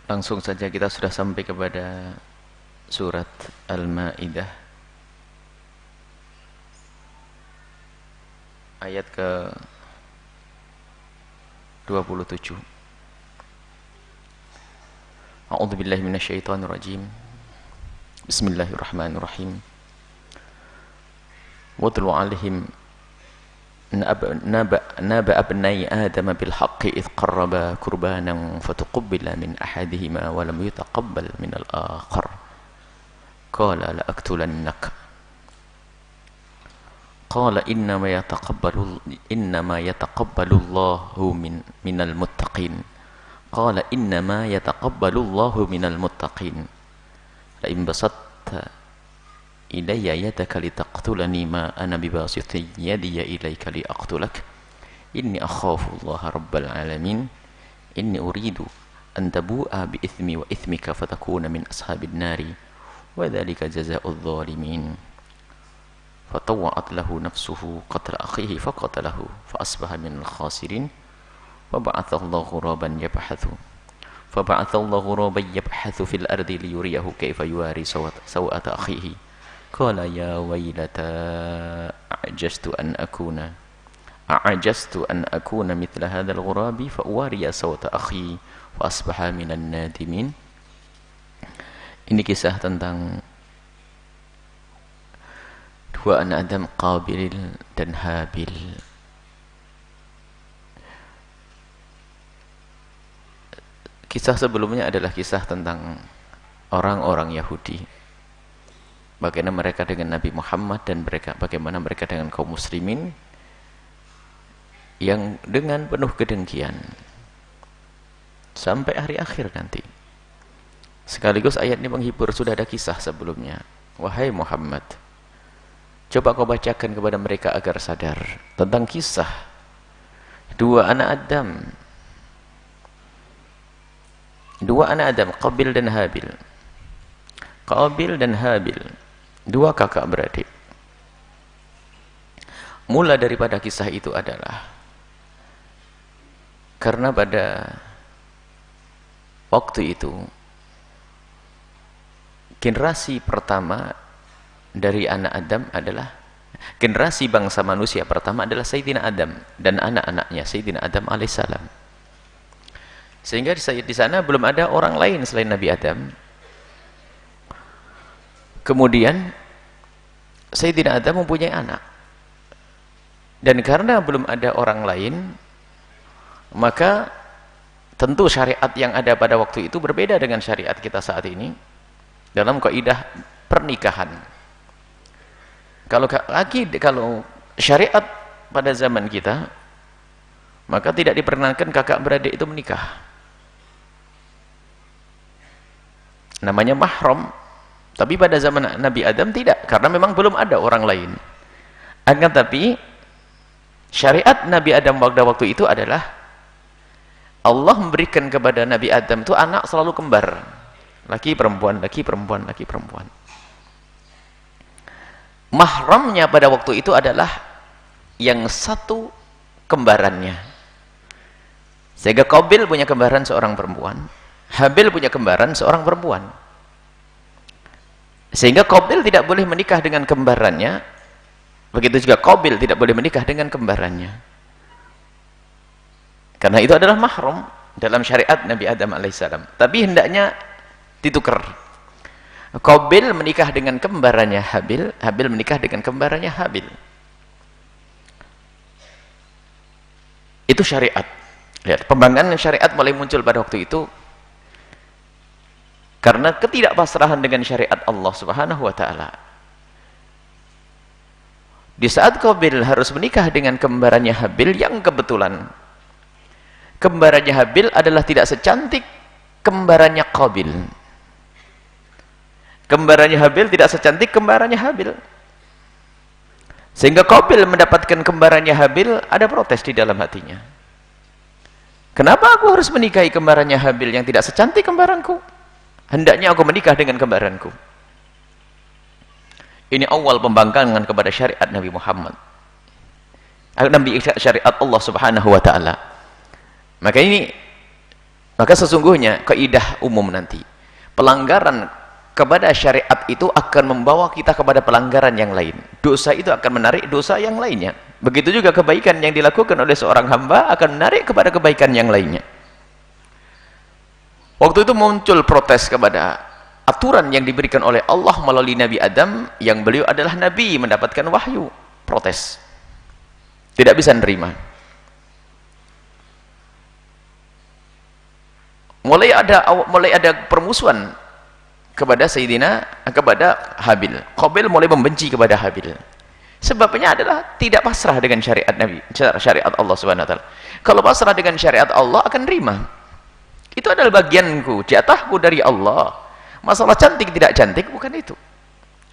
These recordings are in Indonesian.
Langsung saja kita sudah sampai kepada surat Al-Maidah ayat ke 27. A'udzubillahi minasyaitonirrajim. Bismillahirrahmanirrahim. Watlu 'alaihim نبأ ابني آدم بالحق إذ قربا قربانا فتقبل من أحدهما ولم يتقبل من الآخر قال لأقتلنك قال إنما يتقبل الله من المتقين قال إنما يتقبل الله من المتقين لئن بسطت إلي يدك لتقتلني ما أنا بباسط يدي إليك لأقتلك إني أخاف الله رب العالمين إني أريد أن تبوء بإثمي وإثمك فتكون من أصحاب النار وذلك جزاء الظالمين فطوعت له نفسه قتل أخيه فقتله فأصبح من الخاسرين فبعث الله غرابا يبحث في الأرض ليريه كيف يواري سوءة أخيه قال يا ويلتى أعجزت أن أكون مثل هذا الغراب فأواري سوءة أخي فأصبح من النادمين. Ini kisah tentang dua anak Adam, Qabil dan Habil. Kisah sebelumnya adalah kisah tentang orang-orang Yahudi, bagaimana mereka dengan Nabi Muhammad dan bagaimana mereka dengan kaum muslimin yang dengan penuh kedengkian sampai hari akhir nanti. Sekaligus ayat ini menghibur, sudah ada kisah sebelumnya. Wahai Muhammad, coba kau bacakan kepada mereka agar sadar tentang kisah dua anak Adam, Qabil dan Habil. Qabil dan Habil, dua kakak beradik. Mula daripada kisah itu adalah karena pada waktu itu generasi pertama dari anak Adam adalah generasi bangsa manusia pertama adalah Sayyidina Adam dan anak-anaknya Sayyidina Adam alaihissalam. Sehingga di sana belum ada orang lain selain Nabi Adam. Kemudian Sayyidina Adam mempunyai anak, dan karena belum ada orang lain, maka tentu syariat yang ada pada waktu itu berbeda dengan syariat kita saat ini dalam kaidah pernikahan. Kalau syariat pada zaman kita, maka tidak diperkenankan kakak beradik itu menikah, namanya mahram. Tapi pada zaman Nabi Adam tidak, karena memang belum ada orang lain. Akan tapi syariat Nabi Adam pada waktu itu adalah Allah memberikan kepada Nabi Adam itu anak selalu kembar, laki perempuan, laki perempuan, laki perempuan. Mahramnya pada waktu itu adalah yang satu kembarannya. Sehingga Qabil punya kembaran seorang perempuan, Habil punya kembaran seorang perempuan. Sehingga Qabil tidak boleh menikah dengan kembarannya, begitu juga Qabil tidak boleh menikah dengan kembarannya, karena itu adalah mahram dalam syariat Nabi Adam alaihissalam. Tapi hendaknya ditukar, Qabil menikah dengan kembarannya Habil, Habil menikah dengan kembarannya Habil. Itu syariat. Lihat, pembangkangan syariat mulai muncul pada waktu itu karena ketidakpasrahan dengan syariat Allah Subhanahu wa taala. Di saat Qabil harus menikah dengan kembarannya Habil, yang kebetulan kembarannya Habil adalah tidak secantik kembarannya Qabil. Kembarannya Habil tidak secantik kembarannya Habil. Sehingga Qabil mendapatkan kembarannya Habil, ada protes di dalam hatinya. Kenapa aku harus menikahi kembarannya Habil yang tidak secantik kembaranku? Hendaknya aku menikah dengan kembaranku. Ini awal pembangkangan kepada syariat Nabi Muhammad, Nabi syariat Allah Subhanahu wa taala. Maka ini Maka sesungguhnya kaidah umum nanti, pelanggaran kepada syariat itu akan membawa kita kepada pelanggaran yang lain. Dosa itu akan menarik dosa yang lainnya. Begitu juga kebaikan yang dilakukan oleh seorang hamba akan menarik kepada kebaikan yang lainnya. Waktu itu muncul protes kepada aturan yang diberikan oleh Allah melalui Nabi Adam, yang beliau adalah Nabi mendapatkan wahyu. Protes, tidak bisa menerima. Mulai ada permusuhan kepada Habil. Qabil mulai membenci kepada Habil. Sebabnya adalah tidak pasrah dengan syariat Nabi, syariat Allah Subhanahu wa taala. Kalau pasrah dengan syariat Allah akan terima. Itu adalah bagianku, jatahku dari Allah. Masalah cantik tidak cantik bukan itu.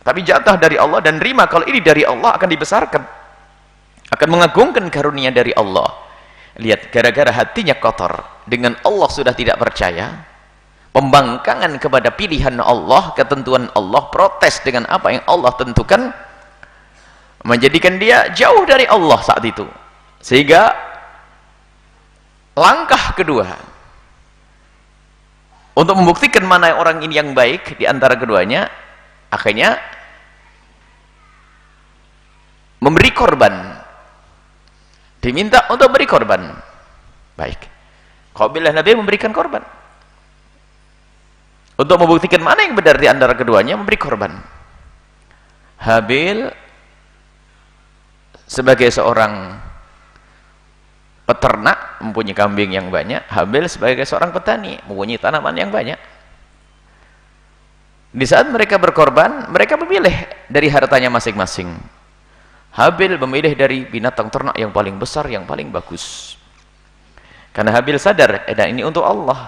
Tapi jatah dari Allah, dan terima kalau ini dari Allah akan dibesarkan. Akan mengagungkan karunia dari Allah. Lihat, gara-gara hatinya kotor, dengan Allah sudah tidak percaya, pembangkangan kepada pilihan Allah, ketentuan Allah, protes dengan apa yang Allah tentukan, menjadikan dia jauh dari Allah saat itu. Sehingga langkah kedua untuk membuktikan mana orang ini yang baik di antara keduanya, akhirnya memberi korban. Diminta untuk beri korban. Baik, Qabil dan Habil memberikan korban untuk membuktikan mana yang benar di antara keduanya, memberi korban. Habil sebagai seorang peternak mempunyai kambing yang banyak, Habil sebagai seorang petani mempunyai tanaman yang banyak. Di saat mereka berkorban, mereka memilih dari hartanya masing-masing. Habil memilih dari binatang ternak yang paling besar, yang paling bagus, karena Habil sadar, dan ini untuk Allah.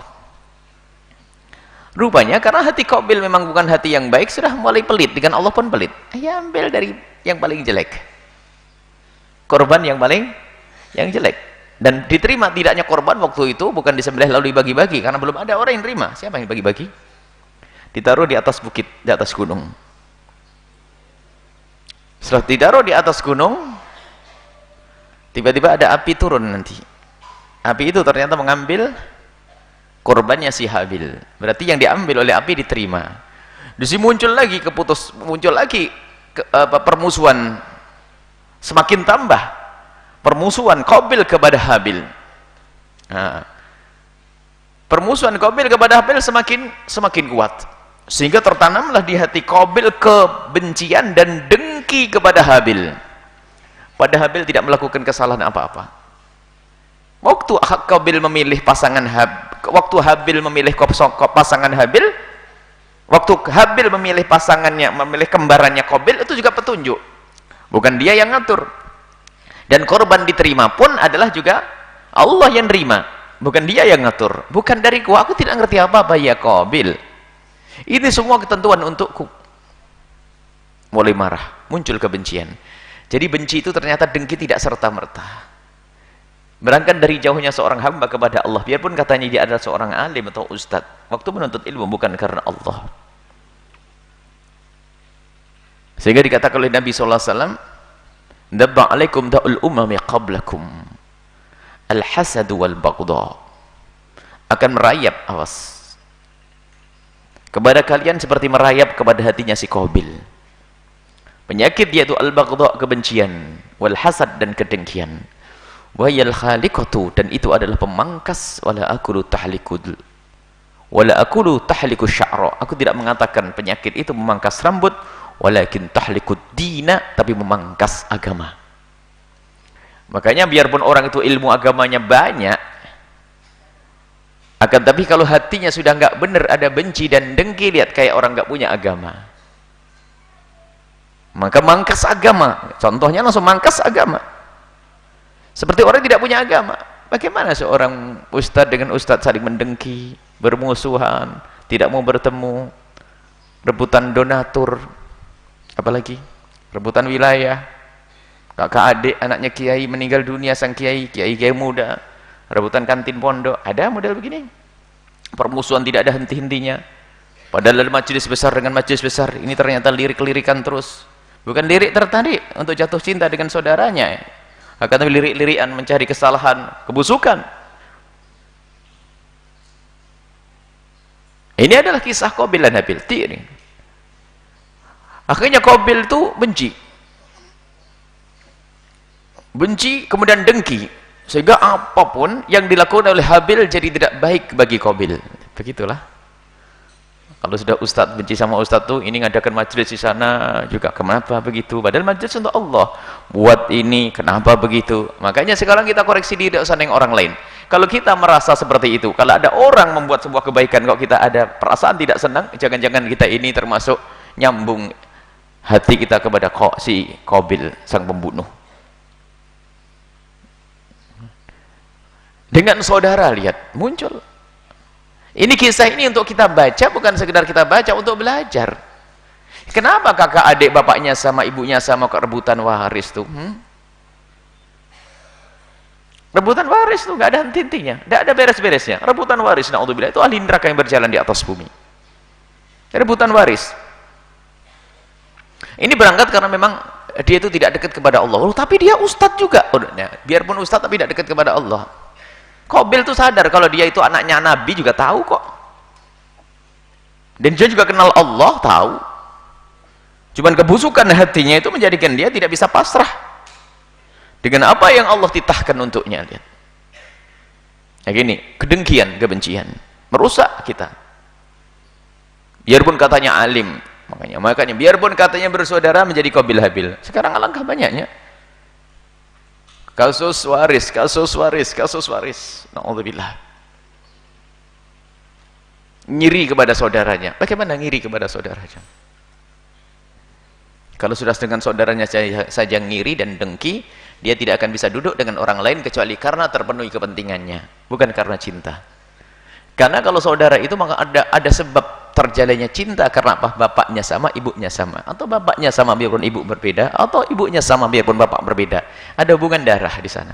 Rupanya karena hati Qabil memang bukan hati yang baik, sudah mulai pelit, dengan Allah pun pelit. Ya, ambil dari yang paling jelek, korban yang jelek. Dan diterima tidaknya korban waktu itu bukan disembelih lalu dibagi-bagi, karena belum ada orang yang terima. Siapa yang bagi-bagi? Ditaruh di atas bukit, di atas gunung. Setelah ditaruh di atas gunung, tiba-tiba ada api turun nanti. Api itu ternyata mengambil korbannya si Habil. Berarti yang diambil oleh api diterima. Di sini muncul lagi permusuhan, semakin tambah permusuhan Qabil kepada Habil. Nah, permusuhan Qabil kepada Habil semakin kuat, sehingga tertanamlah di hati Qabil kebencian dan dengki kepada Habil. Padahal Habil tidak melakukan kesalahan apa-apa. Waktu Qabil memilih pasangan waktu Habil memilih pasangan Habil, waktu Habil memilih pasangannya, memilih kembarannya Qabil, itu juga petunjuk. Bukan dia yang ngatur. Dan korban diterima pun adalah juga Allah yang terima, bukan dia yang ngatur. Bukan dariku, aku tidak ngerti apa-apa ya Qabil. Ini semua ketentuan untukku. Mulai marah, muncul kebencian. Jadi benci itu ternyata dengki tidak serta-merta. Berangkat dari jauhnya seorang hamba kepada Allah, biarpun katanya dia adalah seorang alim atau ustadz, waktu menuntut ilmu bukan karena Allah. Sehingga dikatakan oleh Nabi SAW, dabba alaikum da'ul umami qablakum al-hasadu wal-baghdha, akan merayap, awas, kepada kalian seperti merayap kepada hatinya si Qabil. Penyakit yaitu al-baghdha, kebencian, wal-hasad, dan kedengkian. Wayal khaliqatu, dan itu adalah pemangkas. Wala akulu tahlikul, wala akulu tahliku sya'ra, aku tidak mengatakan penyakit itu memangkas rambut, walakin tahlikud dina, tapi memangkas agama. Makanya biarpun orang itu ilmu agamanya banyak, akan tapi kalau hatinya sudah nggak benar, ada benci dan dengki, lihat kayak orang nggak punya agama, maka mangkas agama. Contohnya langsung mangkas agama. Seperti orang tidak punya agama. Bagaimana seorang ustadz dengan ustadz saling mendengki, bermusuhan, tidak mau bertemu, rebutan donatur, apalagi rebutan wilayah, kakak adik anaknya kiai meninggal dunia, sang kiai muda, rebutan kantin pondok. Ada model begini, permusuhan tidak ada henti-hentinya. Padahal dalam majelis besar dengan majelis besar ini ternyata lirik-lirikan terus, bukan lirik tertarik untuk jatuh cinta dengan saudaranya, akan tapi lirik-lirikan mencari kesalahan, kebusukan. Ini adalah kisah Qabil dan Habil. Ini. Akhirnya Qabil itu benci kemudian dengki, sehingga apapun yang dilakukan oleh Habil jadi tidak baik bagi Qabil. Begitulah. Kalau sudah ustadz benci sama ustadz tuh, ini ngadakan majelis di sana juga kenapa begitu? Padahal majelis untuk Allah. Buat ini kenapa begitu? Makanya sekarang kita koreksi diri, tidak usah nengok orang lain. Kalau kita merasa seperti itu, kalau ada orang membuat sebuah kebaikan, kok kita ada perasaan tidak senang, jangan-jangan kita ini termasuk nyambung hati kita kepada si Qabil, sang pembunuh. Dengan saudara, lihat, muncul. Ini kisah ini untuk kita baca, bukan sekedar kita baca, untuk belajar. Kenapa kakak adik bapaknya sama ibunya sama kok rebutan waris tuh? Rebutan waris tuh gak ada henti-hentinya, gak ada beres-beresnya. Rebutan waris, na'udzubillah, itu ahli neraka yang berjalan di atas bumi. Rebutan waris. Ini berangkat karena memang dia itu tidak dekat kepada Allah. Tapi dia ustadz juga. Biarpun ustadz tapi tidak dekat kepada Allah. Qabil tuh sadar kalau dia itu anaknya Nabi, juga tahu kok. Dan dia juga kenal Allah, tahu. Cuman kebusukan hatinya itu menjadikan dia tidak bisa pasrah dengan apa yang Allah titahkan untuknya. Lihat. Kayak gini, kedengkian, kebencian merusak kita. Biarpun katanya alim, makanya biarpun katanya bersaudara menjadi Qabil Habil. Sekarang alangkah banyaknya kasus waris. Na'udzubillah. Ngiri kepada saudaranya. Bagaimana ngiri kepada saudaranya? Kalau sudah dengan saudaranya saja ngiri dan dengki, dia tidak akan bisa duduk dengan orang lain kecuali karena terpenuhi kepentingannya, bukan karena cinta. Karena kalau saudara itu maka ada sebab terjalinnya cinta. Karena apa? Bapaknya sama, ibunya sama, atau bapaknya sama biarpun ibu berbeda, atau ibunya sama biarpun bapak berbeda. Ada hubungan darah di sana.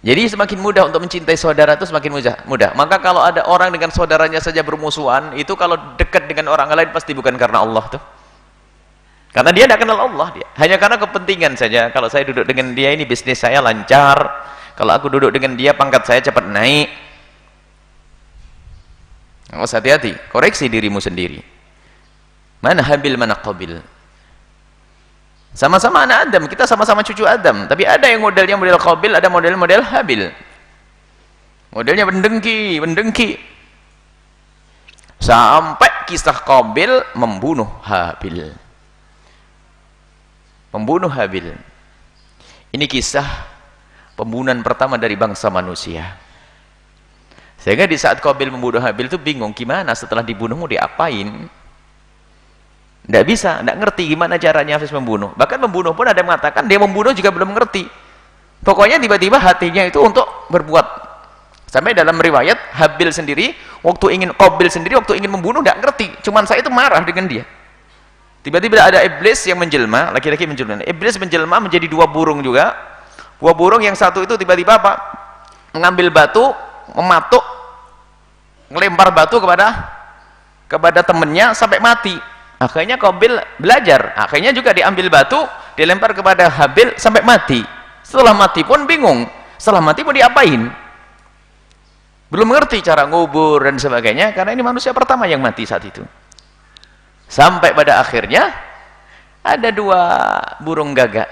Jadi semakin mudah untuk mencintai saudara itu semakin mudah. Maka kalau ada orang dengan saudaranya saja bermusuhan, itu kalau dekat dengan orang lain pasti bukan karena Allah tuh. Karena dia tidak kenal Allah, dia hanya karena kepentingan saja. Kalau saya duduk dengan dia, ini bisnis saya lancar. Kalau aku duduk dengan dia, pangkat saya cepat naik. Harus hati-hati, koreksi dirimu sendiri. Mana Habil, mana Qabil? Sama-sama anak Adam, kita sama-sama cucu Adam. Tapi ada yang modelnya model Qabil, ada model Habil. Modelnya mendengki. Sampai kisah Qabil membunuh Habil. Ini kisah pembunuhan pertama dari bangsa manusia. Sehingga di saat Qabil membunuh Habil itu bingung, gimana setelah dibunuh mau diapain? Tidak bisa, tidak ngerti gimana caranya habis membunuh. Bahkan membunuh pun ada yang mengatakan dia membunuh juga belum ngerti. Pokoknya tiba-tiba hatinya itu untuk berbuat. Sampai dalam riwayat Qabil sendiri waktu ingin membunuh tidak ngerti. Cuman saya itu marah dengan dia. Tiba-tiba ada iblis yang menjelma, laki-laki menjelma. Iblis menjelma menjadi dua burung juga. Dua burung, yang satu itu tiba-tiba apa? Mengambil batu, mematuk, ngelempar batu kepada temannya sampai mati. Akhirnya Qabil belajar, akhirnya juga diambil batu, dilempar kepada Habil sampai mati. Setelah mati pun bingung, setelah mati mau diapain? Belum mengerti cara ngubur dan sebagainya, karena ini manusia pertama yang mati saat itu. Sampai pada akhirnya ada dua burung gagak.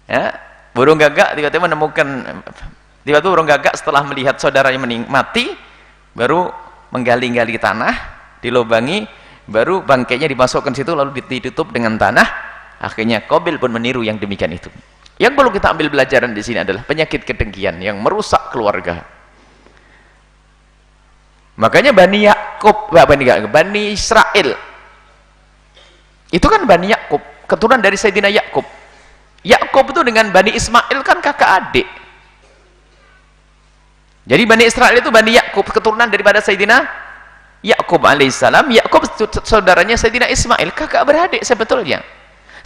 Ya, burung gagak tiba-tiba menemukan. Tiba-tiba burung gagak setelah melihat saudaranya mati, baru menggali-gali tanah, dilubangi, baru bangkainya dimasukkan situ, lalu ditutup dengan tanah. Akhirnya Qabil pun meniru yang demikian itu. Yang perlu kita ambil pelajaran di sini adalah penyakit kedengkian yang merusak keluarga. Makanya Bani Israel itu kan Bani Yakub, keturunan dari Sayyidina Yakub. Yakub itu dengan Bani Ismail kan kakak adik. Jadi Bani Israel itu Bani Yakub, keturunan daripada Sayyidina Yakub alaihissalam. Yakub saudaranya Sayyidina Ismail, kakak beradik sebetulnya.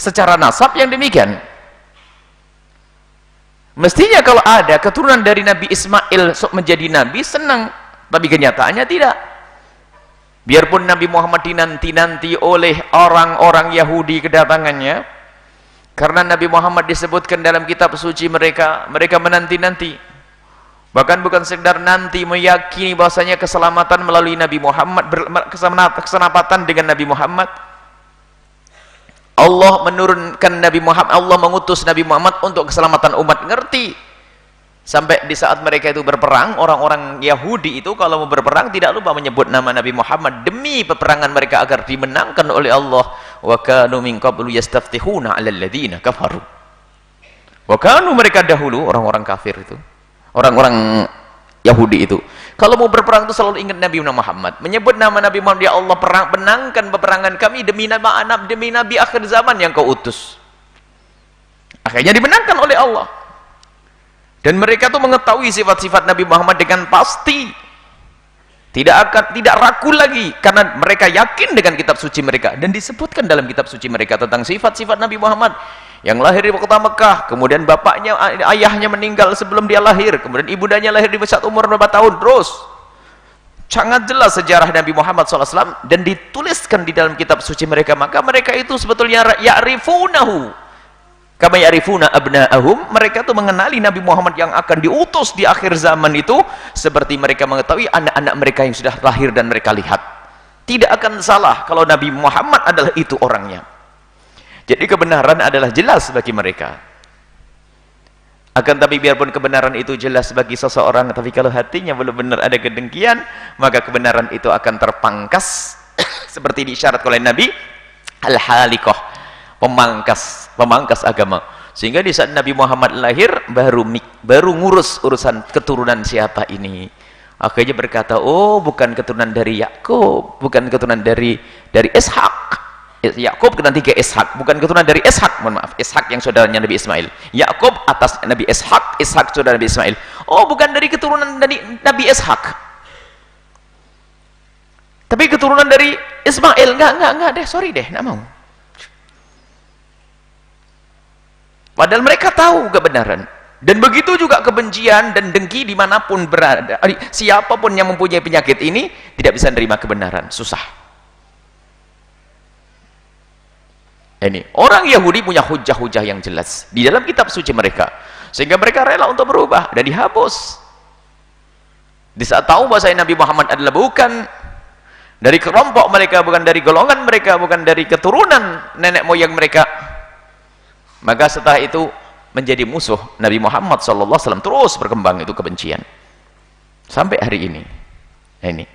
Secara nasab yang demikian. Mestinya kalau ada keturunan dari Nabi Ismail menjadi Nabi, senang. Tapi kenyataannya tidak. Biarpun Nabi Muhammad dinanti-nanti oleh orang-orang Yahudi kedatangannya, karena Nabi Muhammad disebutkan dalam kitab suci mereka menanti-nanti. Bahkan bukan sekedar nanti meyakini bahwasanya keselamatan melalui Nabi Muhammad, keselamatan dengan Nabi Muhammad. Allah menurunkan Nabi Muhammad, Allah mengutus Nabi Muhammad untuk keselamatan umat. Ngerti? Sampai di saat mereka itu berperang, orang-orang Yahudi itu kalau mau berperang tidak lupa menyebut nama Nabi Muhammad demi peperangan mereka agar dimenangkan oleh Allah. Wa kanu min qablu yastaftihuna 'alal ladzina kafaru. Wa kanu, mereka dahulu orang-orang kafir itu, orang-orang Yahudi itu, kalau mau berperang itu selalu ingat Nabi Muhammad, menyebut nama Nabi Muhammad, ya Allah menangkan peperangan kami demi Nabi akhir zaman yang kau utus. Akhirnya dimenangkan oleh Allah. Dan mereka tuh mengetahui sifat-sifat Nabi Muhammad dengan pasti, tidak ragu lagi, karena mereka yakin dengan kitab suci mereka. Dan disebutkan dalam kitab suci mereka tentang sifat-sifat Nabi Muhammad yang lahir di kota Mekah, kemudian bapaknya, ayahnya meninggal sebelum dia lahir, kemudian ibundanya lahir di saat umur berapa tahun. Terus sangat jelas sejarah Nabi Muhammad SAW dan dituliskan di dalam kitab suci mereka. Maka mereka itu sebetulnya ya'rifunahu kama ya'rifuna abna'ahum, mereka itu mengenali Nabi Muhammad yang akan diutus di akhir zaman itu seperti mereka mengetahui anak-anak mereka yang sudah lahir dan mereka lihat. Tidak akan salah kalau Nabi Muhammad adalah itu orangnya. Jadi kebenaran adalah jelas bagi mereka. Akan tapi biarpun kebenaran itu jelas bagi seseorang, tapi kalau hatinya belum benar, ada kedengkian, maka kebenaran itu akan terpangkas seperti diisyarat oleh Nabi, al-haliqah, pemangkas agama. Sehingga di saat Nabi Muhammad lahir baru ngurus urusan keturunan siapa ini. Akhirnya berkata, oh bukan keturunan dari Yakub, bukan keturunan dari Ishak. Yakub nanti ke Ishak, bukan keturunan dari Ishak, mohon maaf, Ishak yang saudaranya Nabi Ismail. Yakub atas Nabi Ishak, Ishak saudara Nabi Ismail. Oh bukan dari keturunan dari Nabi Ishak, tapi keturunan dari Ismail. Enggak deh, sorry deh, enggak mau. Padahal mereka tahu kebenaran. Dan begitu juga kebencian dan dengki dimanapun berada. Siapapun yang mempunyai penyakit ini tidak bisa menerima kebenaran, susah. Ini orang Yahudi punya hujah-hujah yang jelas di dalam kitab suci mereka, sehingga mereka rela untuk berubah dan dihapus. Di saat tahu bahwa Nabi Muhammad adalah bukan dari kelompok mereka, bukan dari golongan mereka, bukan dari keturunan nenek moyang mereka, maka setelah itu menjadi musuh Nabi Muhammad SAW. Terus berkembang itu kebencian sampai hari ini. Ini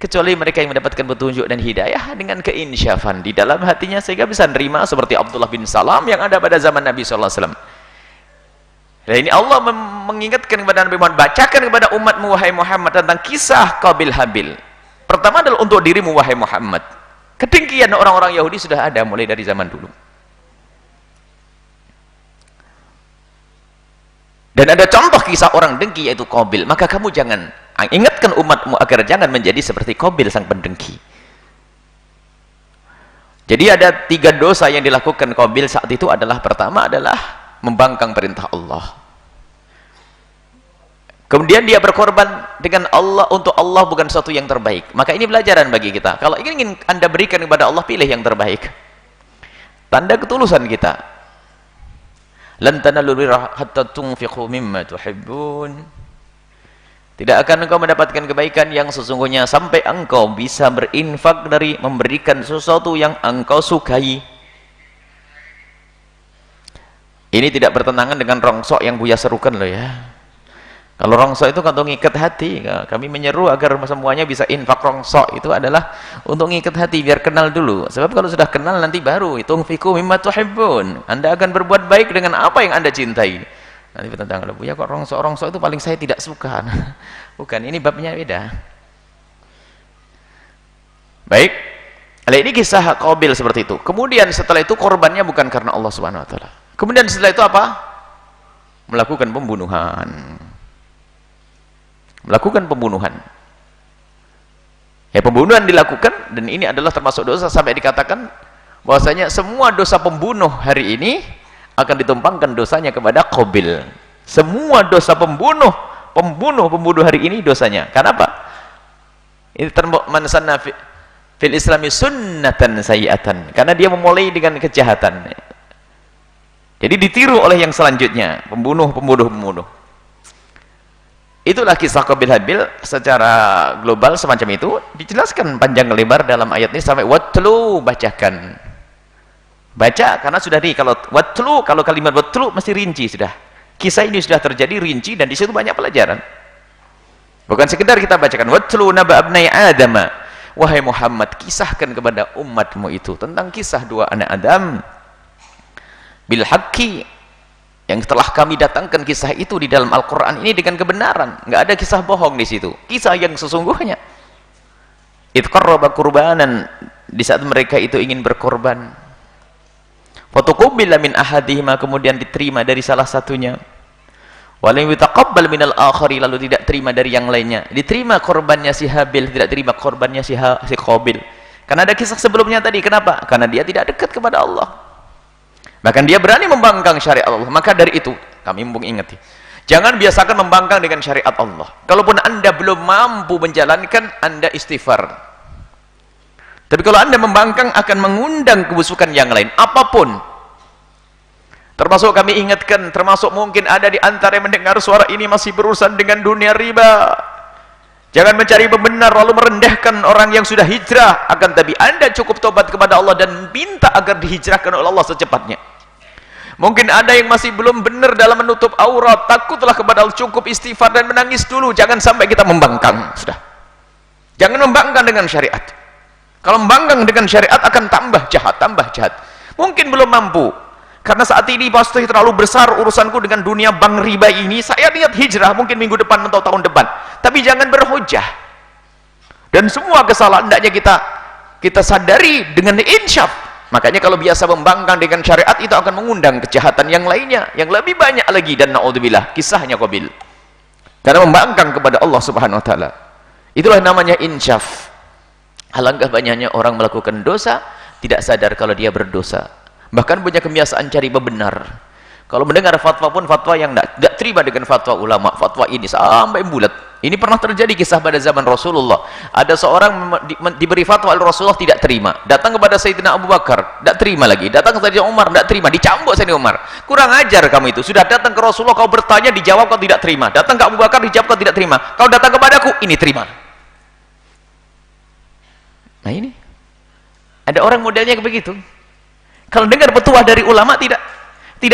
kecuali mereka yang mendapatkan petunjuk dan hidayah dengan keinsyafan di dalam hatinya, sehingga bisa menerima seperti Abdullah bin Salam yang ada pada zaman Nabi SAW. Dan ini Allah mengingatkan kepada Nabi Muhammad, bacakan kepada umatmu wahai Muhammad tentang kisah Qabil Habil. Pertama adalah untuk dirimu wahai Muhammad. Kedengkian orang-orang Yahudi sudah ada mulai dari zaman dulu. Dan ada contoh kisah orang dengki yaitu Qabil. Maka kamu jangan ingatkan umatmu agar jangan menjadi seperti Qabil sang pendengki. Jadi ada 3 dosa yang dilakukan Qabil saat itu adalah, pertama adalah membangkang perintah Allah. Kemudian dia berkorban dengan Allah untuk Allah bukan sesuatu yang terbaik. Maka ini pelajaran bagi kita. Kalau ingin Anda berikan kepada Allah, pilih yang terbaik. Tanda ketulusan kita. Lan tanalul birra hatta tunfiqu mimma tuhibbun. Tidak akan engkau mendapatkan kebaikan yang sesungguhnya sampai engkau bisa berinfak dari memberikan sesuatu yang engkau sukai. Ini tidak bertentangan dengan rongsok yang Buya serukan loh ya. Kalau rongsok itu kan untuk ngikat hati. Kami menyeru agar semuanya bisa infak rongsok. Itu adalah untuk ngikat hati, biar kenal dulu. Sebab kalau sudah kenal nanti baru tunfiqu mimma tuhibbun. Anda akan berbuat baik dengan apa yang Anda cintai. Nanti bertentangan, Buya kok rongsok itu paling saya tidak suka. Bukan, ini babnya beda. Baik. Ini kisah Qabil seperti itu. Kemudian setelah itu korbannya bukan karena Allah Subhanahu wa taala. Kemudian setelah itu apa? Melakukan pembunuhan. Melakukan pembunuhan. Ya, pembunuhan dilakukan, dan ini adalah termasuk dosa sampai dikatakan bahwasanya semua dosa pembunuh hari ini akan ditumpangkan dosanya kepada Qabil. Semua dosa pembunuh hari ini dosanya. Kenapa? Ini man sanna fil islami sunnatan sayi'atan. Karena dia memulai dengan kejahatan. Jadi ditiru oleh yang selanjutnya, pembunuh. Itulah kisah Qabil Habil secara global semacam itu dijelaskan panjang lebar dalam ayat ini sampai watlu, bacakan. Baca karena sudah kalau watlu, kalau kalimat watlu mesti rinci sudah. Kisah ini sudah terjadi rinci dan di situ banyak pelajaran. Bukan sekedar kita bacakan watlu naba abnai Adam. Wahai Muhammad, kisahkan kepada umatmu itu tentang kisah dua anak Adam bil haqqi, yang telah kami datangkan kisah itu di dalam Al-Quran ini dengan kebenaran. Nggak ada kisah bohong di situ, kisah yang sesungguhnya. Idh qarraba qurbanan, di saat mereka itu ingin berkorban, fatuqubila min ahadihima, kemudian diterima dari salah satunya, walam yutaqabbal minal akhari, lalu tidak terima dari yang lainnya. Diterima korbannya si Habil, tidak terima korbannya si Qabil. Karena ada kisah sebelumnya tadi. Kenapa? Karena dia tidak dekat kepada Allah. Bahkan dia berani membangkang syariat Allah. Maka dari itu kami ingati, jangan biasakan membangkang dengan syariat Allah. Kalaupun anda belum mampu menjalankan, anda istighfar. Tapi kalau anda membangkang akan mengundang kebusukan yang lain apapun. Termasuk kami ingatkan, termasuk mungkin ada di antara yang mendengar suara ini masih berurusan dengan dunia riba. Jangan mencari pembenar lalu merendahkan orang yang sudah hijrah. Akan tapi anda cukup tobat kepada Allah dan minta agar dihijrahkan oleh Allah secepatnya. Mungkin ada yang masih belum benar dalam menutup aurat, takutlah kepada Allah, cukup istighfar dan menangis dulu. Jangan sampai kita membangkang. Sudah, jangan membangkang dengan syariat. Kalau membangkang dengan syariat akan tambah jahat, tambah jahat. Mungkin belum mampu, karena saat ini pasti terlalu besar urusanku dengan dunia bank riba ini. Saya niat hijrah mungkin minggu depan atau tahun depan. Tapi jangan berhujah. Dan semua kesalahan hendaknya kita sadari dengan insyaf. Makanya kalau biasa membangkang dengan syariat itu akan mengundang kejahatan yang lainnya, yang lebih banyak lagi. Dan na'udzubillah, kisahnya Qabil. Karena membangkang kepada Allah Subhanahu wa taala. Itulah namanya insyaf. Alangkah banyaknya orang melakukan dosa tidak sadar kalau dia berdosa. Bahkan punya kebiasaan cari benar. Kalau mendengar fatwa pun fatwa yang tidak terima dengan fatwa ulama, fatwa ini sampai bulat. Ini pernah terjadi kisah pada zaman Rasulullah. Ada seorang diberi fatwa oleh Rasulullah, tidak terima. Datang kepada Sayyidina Abu Bakar, tidak terima lagi. Datang ke Sayyidina Umar, tidak terima. Dicambuk Sayyidina Umar. Kurang ajar kamu itu. Sudah datang ke Rasulullah, kau bertanya, dijawab kau tidak terima. Datang ke Abu Bakar, dijawab kau tidak terima. Kau datang kepadaku, ini terima. Nah ini, ada orang modelnya begitu. Kalau dengar petuah dari ulama tidak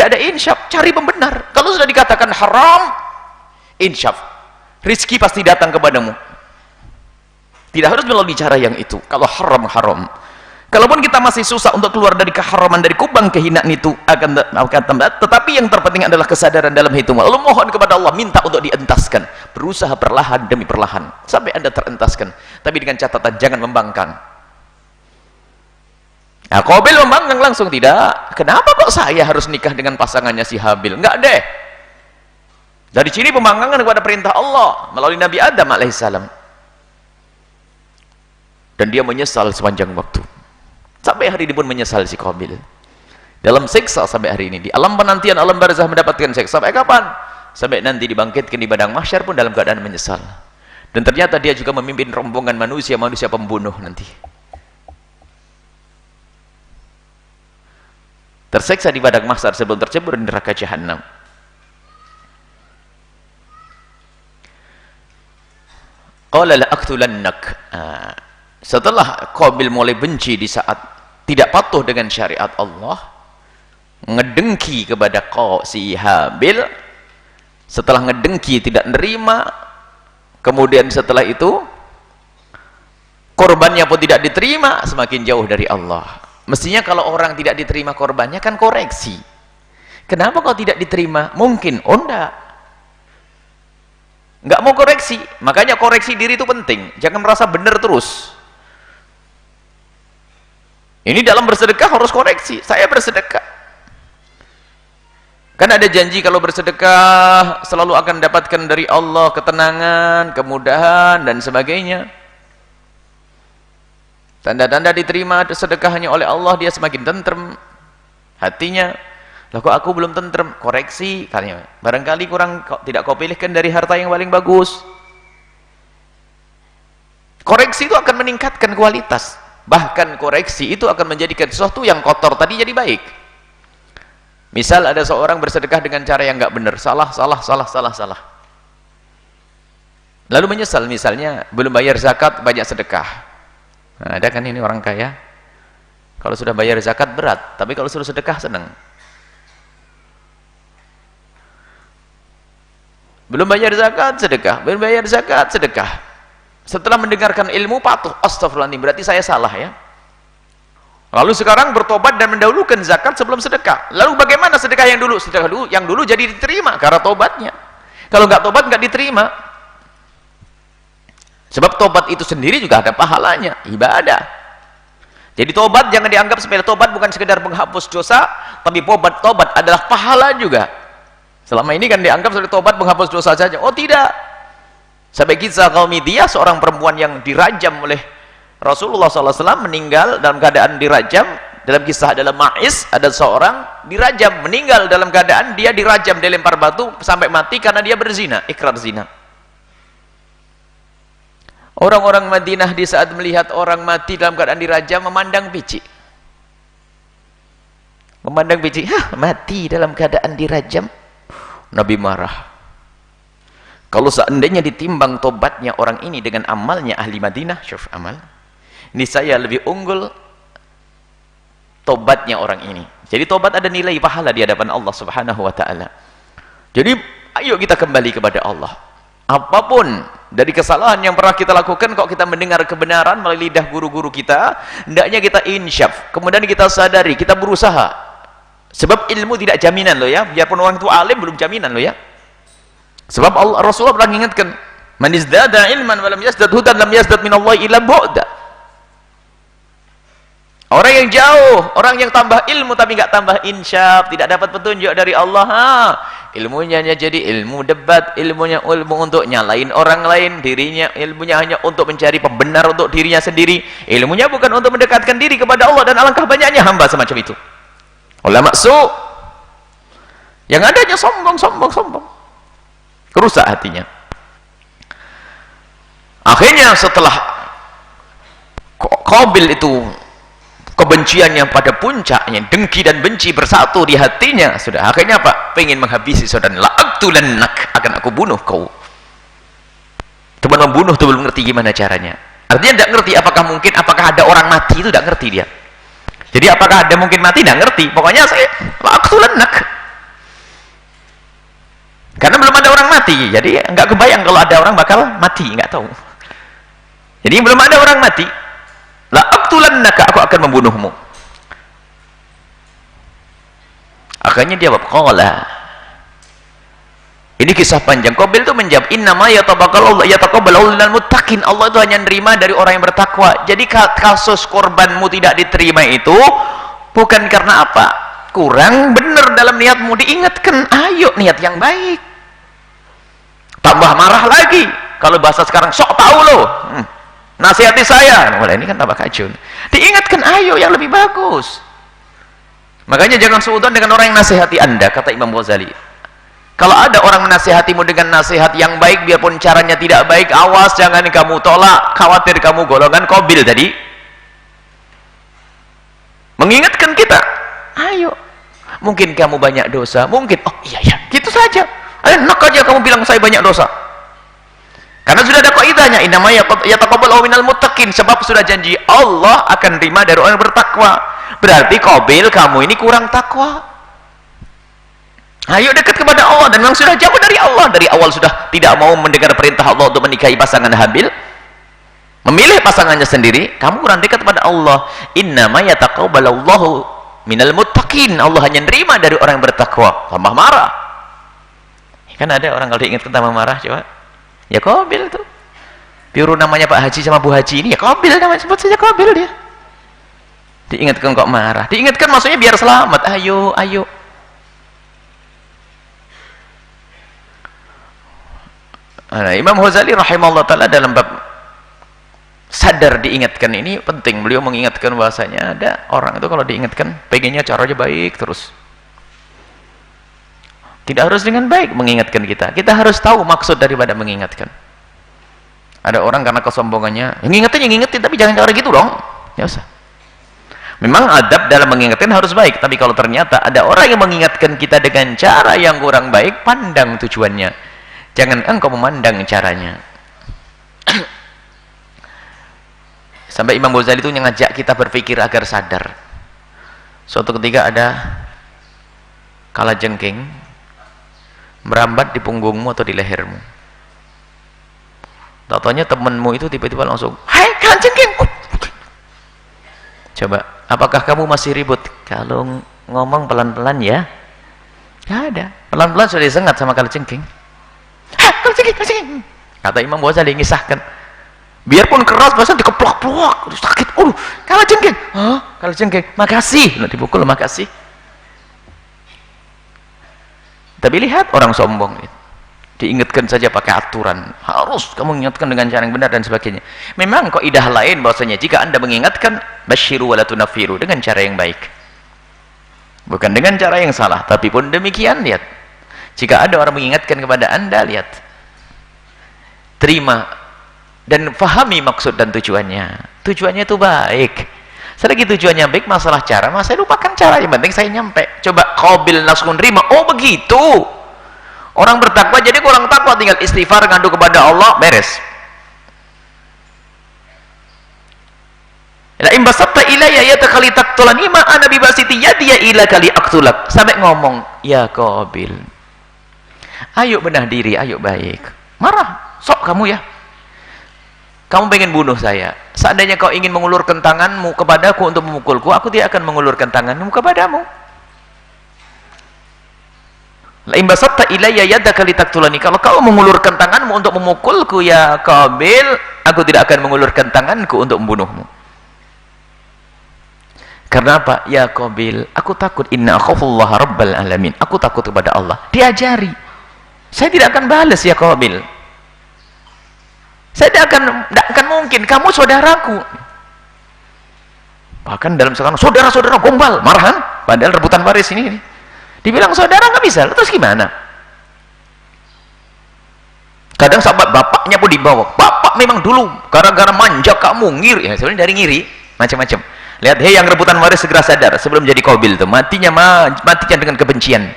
ada insyaf, cari pembenar. Kalau sudah dikatakan haram, insyaf, rizki pasti datang kepadamu. Tidak harus melalui cara yang itu. Kalau haram, haram. Kalaupun kita masih susah untuk keluar dari keharaman, dari kubang kehinaan itu, tetapi yang terpenting adalah kesadaran dalam hitungan. Lalu mohon kepada Allah, minta untuk dientaskan. Berusaha perlahan demi perlahan sampai anda terentaskan. Tapi dengan catatan jangan membangkang. Nah, Qabil membangkang langsung, tidak. Kenapa kok saya harus nikah dengan pasangannya si Habil? Enggak deh. Dari sini pembangkangan kepada perintah Allah melalui Nabi Adam alaihissalam. Dan dia menyesal sepanjang waktu. Sampai hari ini pun menyesal si Qabil. Dalam siksa sampai hari ini. Di alam penantian, alam barzah mendapatkan siksa. Sampai kapan? Sampai nanti dibangkitkan di padang mahsyar pun dalam keadaan menyesal. Dan ternyata dia juga memimpin rombongan manusia pembunuh nanti. Tersiksa di padang mahsyar sebelum tercebur di neraka jahanam. Qala la aqtulannak. Setelah Qabil mulai benci di saat tidak patuh dengan syariat Allah, ngedengki kepada si Habil, setelah ngedengki tidak nerima, kemudian setelah itu korbannya pun tidak diterima, semakin jauh dari Allah. Mestinya kalau orang tidak diterima korbannya kan koreksi. Kenapa kau tidak diterima? Mungkin, oh enggak. Enggak mau koreksi. Makanya koreksi diri itu penting. Jangan merasa benar terus. Ini dalam bersedekah harus koreksi. Saya bersedekah. Kan ada janji kalau bersedekah selalu akan dapatkan dari Allah ketenangan, kemudahan dan sebagainya. Tanda-tanda diterima sedekahnya oleh Allah, dia semakin tentrem hatinya. Lah kok aku belum tentrem? Koreksi katanya. Barangkali tidak kau pilihkan dari harta yang paling bagus. Koreksi itu akan meningkatkan kualitas. Bahkan koreksi itu akan menjadikan sesuatu yang kotor tadi jadi baik. Misal ada seorang bersedekah dengan cara yang enggak benar, salah. lalu menyesal, misalnya belum bayar zakat, banyak sedekah. Nah, ada kan ini orang kaya, kalau sudah bayar zakat berat, tapi kalau suruh sedekah senang. Belum bayar zakat, sedekah. Belum bayar zakat, sedekah. Setelah mendengarkan ilmu, patuh. Astagfirullahaladzim, berarti saya salah ya. Lalu sekarang bertobat dan mendahulukan zakat sebelum sedekah. Lalu bagaimana sedekah yang dulu? Sedekah dulu, yang dulu jadi diterima karena tobatnya. Kalau nggak tobat, nggak diterima. Sebab tobat itu sendiri juga ada pahalanya, ibadah. Jadi tobat jangan dianggap sepele. Tobat bukan sekedar menghapus dosa, tapi tobat adalah pahala juga. Selama ini kan dianggap sebagai tobat menghapus dosa saja. Oh tidak. Sampai kisah kaum Midiyah, seorang perempuan yang dirajam oleh Rasulullah SAW, meninggal dalam keadaan dirajam. Dalam kisah dalam Ma'iz, ada seorang dirajam, meninggal dalam keadaan dia dirajam, dilempar batu sampai mati karena dia berzina, ikrar zina. Orang-orang Madinah di saat melihat orang mati dalam keadaan dirajam memandang picik. Memandang picik, mati dalam keadaan dirajam. Nabi marah. Kalau seandainya ditimbang tobatnya orang ini dengan amalnya ahli Madinah, syuf amal, ini saya lebih unggul tobatnya orang ini. Jadi tobat ada nilai pahala di hadapan Allah Subhanahu wa taala. Jadi ayo kita kembali kepada Allah. Apapun dari kesalahan yang pernah kita lakukan, kalau kita mendengar kebenaran melalui lidah guru-guru kita, hendaknya kita insyaf, kemudian kita sadari, kita berusaha. Sebab ilmu tidak jaminan loh ya, biarpun orang itu alim belum jaminan loh ya. Sebab Rasulullah pernah mengingatkan, man izdada ilman wa lam yazdad hudan lam yazdad minallahi illa bu'da. Orang yang jauh, orang yang tambah ilmu tapi nggak tambah insyaf, tidak dapat petunjuk dari Allah, ilmunya hanya jadi ilmu debat, ilmunya ilmu untuk nyalain orang lain, dirinya ilmunya hanya untuk mencari pembenar untuk dirinya sendiri, ilmunya bukan untuk mendekatkan diri kepada Allah, dan alangkah banyaknya hamba semacam itu. Ulama su yang adanya sombong, rusak hatinya. Akhirnya setelah Qabil itu kebenciannya pada puncaknya, dengki dan benci bersatu di hatinya, sudah akhirnya apa? Pengen menghabisi saudara. La'aqtulannak, akan aku bunuh kau. Teman membunuh itu belum ngerti gimana caranya. Artinya tidak ngerti apakah ada orang mati, itu tidak ngerti dia. Jadi apakah ada mungkin mati, tidak ngerti. Pokoknya saya la'aqtulannak. Karena belum ada orang mati, jadi nggak kebayang kalau ada orang bakal mati, nggak tahu. Jadi belum ada orang mati. La'aqtulannaka, aku akan membunuhmu. Akhirnya dia qala. Ini kisah panjang. Qabil itu menjawab, innama yataqabbalu minal muttaqin. Allah itu hanya menerima dari orang yang bertakwa. Jadi kasus korbanmu tidak diterima itu bukan karena apa? Kurang benar dalam niatmu. Diingatkan, ayo niat yang baik. Tambah marah lagi. Kalau bahasa sekarang, sok tahu loh. Nasihati saya. Nah, ini kan tambah kacau. Diingatkan, ayo yang lebih bagus. Makanya jangan suudzon dengan orang yang nasihati Anda, kata Imam Ghazali. Kalau ada orang menasihatimu dengan nasihat yang baik, biarpun caranya tidak baik, awas jangan kamu tolak, khawatir kamu golongan Qabil tadi. Mengingatkan kita, ayo. Mungkin kamu banyak dosa, mungkin, oh iya ya, gitu saja. Enak aja kamu bilang saya banyak dosa. Karena sudah ada kaidahnya, innama yataqabbalu minal muttaqin, sebab sudah janji Allah akan terima dari orang yang bertakwa. Berarti Qabil, kamu ini kurang takwa. Ayo dekat kepada Allah, dan memang sudah jauh dari Allah. Dari awal sudah tidak mau mendengar perintah Allah untuk menikahi pasangan Habil, memilih pasangannya sendiri. Kamu kurang dekat kepada Allah. Innama yataqabbalallahu minal muttaqin, Allah hanya nerima dari orang yang bertakwa. Tambah marah. Kan ada orang kalau diingatkan tambah marah, coba. Ya Qabil tuh. Biru namanya Pak Haji sama Bu Haji ini, ya Qabil namanya, sebut saja Qabil dia. Diingatkan kok marah. Diingatkan maksudnya biar selamat. Ayo, ayo. Nah, Imam Ghazali rahimahullah ta'ala dalam bab sadar diingatkan ini penting. Beliau mengingatkan bahasanya ada orang itu kalau diingatkan pengennya caranya baik terus. Tidak harus dengan baik mengingatkan kita. Kita harus tahu maksud daripada mengingatkan. Ada orang karena kesombongannya, yang ngingetin tapi jangan cara gitu dong. Ya usah. Memang adab dalam mengingatkan harus baik, tapi kalau ternyata ada orang yang mengingatkan kita dengan cara yang kurang baik, pandang tujuannya. Jangan engkau memandang caranya. Sampai Imam Ghazali itu ngajak kita berpikir agar sadar. Suatu ketika ada kalajengking merambat di punggungmu atau di lehermu. Tahu-tahunya temanmu itu tiba-tiba langsung, "Hai kalajengking!" Coba, apakah kamu masih ribut? Kalau ngomong pelan-pelan ya? Gak ada. Pelan-pelan sudah disengat sama kalajengking. "Hah, kalajengking!" Kata Imam Ghazali ngisahkan, biarpun keras bahasa dikeplok-plok, sakit. Kalajengking. "Oh, kalajengking, makasih." Nah, dipukul, makasih. Tapi lihat orang sombong itu. Diingatkan saja pakai aturan, harus kamu ingatkan dengan cara yang benar dan sebagainya. Memang kaidah lain bahwasanya jika Anda mengingatkan, basyiru wala tunafiru, dengan cara yang baik, bukan dengan cara yang salah. Tapi pun demikian, lihat, jika ada orang mengingatkan kepada Anda, lihat, terima dan fahami maksud dan tujuannya. Tujuannya itu baik. Selagi tujuannya baik, masalah cara, saya lupakan cara, yang penting saya nyampe. Coba Qabil langsung nerima, oh begitu. Orang bertakwa jadi kurang takwa, tinggal istighfar, ngadu kepada Allah, beres. La in basatta ilayya yadaka litaqtulani ma ana bi basiti yadiya ilaka li aqtulak. Sampai ngomong, "Ya Qabil, ayo benah diri, ayo baik." Marah, sok kamu ya. Kamu pengen bunuh saya. Seandainya kau ingin mengulurkan tanganmu kepadaku untuk memukulku, aku tidak akan mengulurkan tanganmu kepadamu. La in basatta ilayya yadaka litaqtulani, kalau kau mengulurkan tanganmu untuk memukulku ya Qabil, aku tidak akan mengulurkan tanganku untuk membunuhmu. Karena apa? Ya Qabil, aku takut, inna akhafullaha rabbal alamin, aku takut kepada Allah. Diajari, saya tidak akan balas ya Qabil, saya tidak akan mungkin, kamu saudaraku. Bahkan dalam sekarang, saudara-saudara gombal, marahan, padahal rebutan waris ini. Dibilang saudara nggak bisa, terus gimana? Kadang sahabat bapaknya pun dibawa. Bapak memang dulu gara-gara manja kamu ngiri, ya sebenarnya dari ngiri macam-macam. Lihat, hei yang rebutan waris segera sadar sebelum jadi Qabil tuh, matinya dengan kebencian.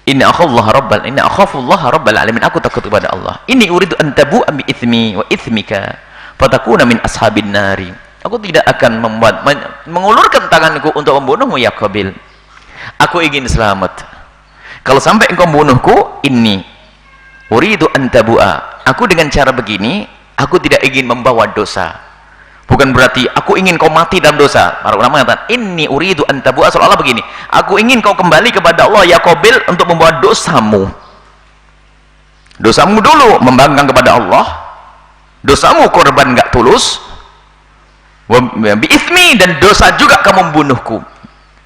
Inna akhafullaha rabbal alamin, aku takut kepada Allah. Inni uridu an tabu'a bi itsmi wa itsmika fatakuna min ashabin nari. Aku tidak akan mengulurkan tanganku untuk membunuhmu ya Qabil. Aku ingin selamat. Kalau sampai engkau membunuhku, inni uridu an tabu'a, aku dengan cara begini, aku tidak ingin membawa dosa. Bukan berarti aku ingin kau mati dalam dosa. Para ulama mengatakan, inni uridu an tabu'a, seolah-olah begini, aku ingin kau kembali kepada Allah ya Qabil untuk membawa dosamu. Dosamu dulu membangkang kepada Allah, dosamu korban nggak tulus, bi'ithmi, dan dosa juga kamu membunuhku.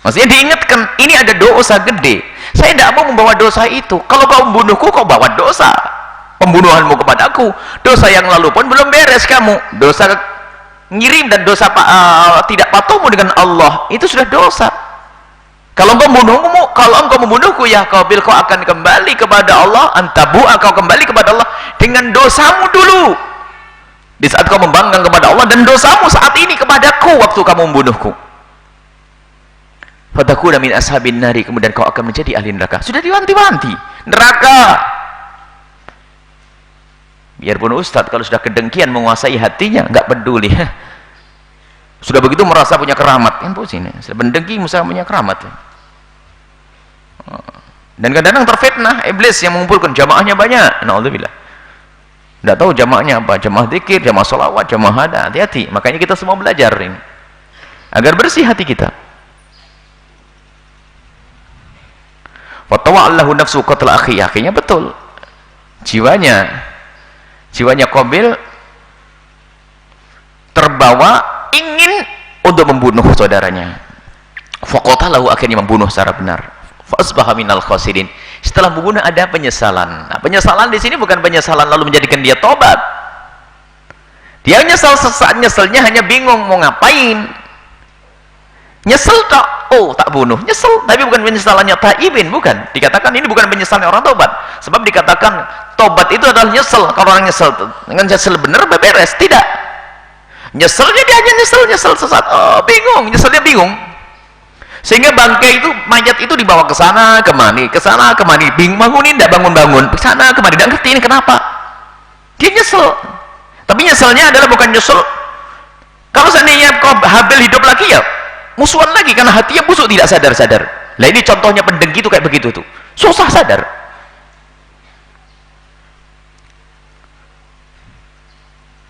Maksudnya diingatkan, ini ada dosa gede, saya tidak mau membawa dosa itu. Kalau kau membunuhku, kau bawa dosa pembunuhanmu kepadaku. Dosa yang lalu pun belum beres kamu, dosa ngirim dan dosa tidak patuhmu dengan Allah, itu sudah dosa. Kalau engkau membunuhku ya Qabil, kau akan kembali kepada Allah, antabu'a, kau kembali kepada Allah dengan dosamu dulu, di saat kau membangkang kepada Allah, dan dosamu saat ini kepadaku waktu kamu membunuhku. Fatakuna min ashabin nari, kemudian kau akan menjadi ahli neraka. Sudah diwanti-wanti neraka. Biarpun ustadz kalau sudah kedengkian menguasai hatinya, nggak peduli. Sudah begitu merasa punya keramat, kan pusing. Sudah mendengki, musa punya keramat. Dan kadang-kadang terfitnah iblis yang mengumpulkan jamaahnya banyak. Na'udzubillah. Tidak tahu jamaahnya apa, jamaah dzikir, jamaah sholawat, jamaah hada. Hati-hati, makanya kita semua belajar ini agar bersih hati kita. Wa tawa'allahu nafsu qatla akhi, akhirnya betul, jiwanya Qabil terbawa ingin untuk membunuh saudaranya. Faqatalahu, akhirnya membunuh secara benar. Fa asbaha minal khasirin. Setelah membunuh ada penyesalan. Nah, penyesalan di sini bukan penyesalan lalu menjadikan dia tobat. Dia nyesal, sesaat nyeselnya hanya bingung mau ngapain. Nyesel tak? Oh, tak bunuh. Nyesel, tapi bukan penyesalannya taibin, bukan. Dikatakan ini bukan penyesalan orang tobat. Sebab dikatakan tobat itu adalah nyesel. Kalau orang nyesel dengan nyesel benar beres, tidak. Nyeselnya dia hanya nyesel sesaat. Oh, bingung, nyeselnya bingung. Sehingga bangkai itu, mayat itu dibawa ke sana kemari, bangunin tidak bangun-bangun, ke sana kemari, tidak ngerti ini kenapa. Dia nyesel, tapi nyeselnya adalah bukan nyesel kalau seandainya Habil hidup lagi ya musuhan lagi, karena hatinya busuk tidak sadar-sadar. Nah ini contohnya pendengki itu kayak begitu tuh, susah sadar.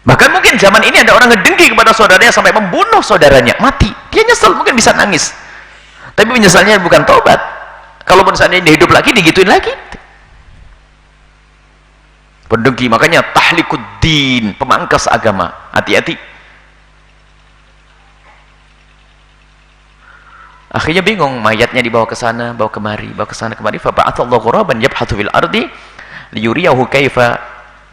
Bahkan mungkin zaman ini ada orang ngedengki kepada saudaranya sampai membunuh saudaranya, mati. Dia nyesel, mungkin bisa nangis. Tapi penyesalnya bukan tobat. Kalau seandainya hidup lagi, digituin lagi. Pendengki, makanya tahlikuddin, pemangkas agama. Hati-hati. Akhirnya bingung, mayatnya dibawa ke sana, bawa kemari, bawa ke sana kemari. Fa ba'atsallahu ghuraban yabhathu fil ardi liyuriyahu kaifa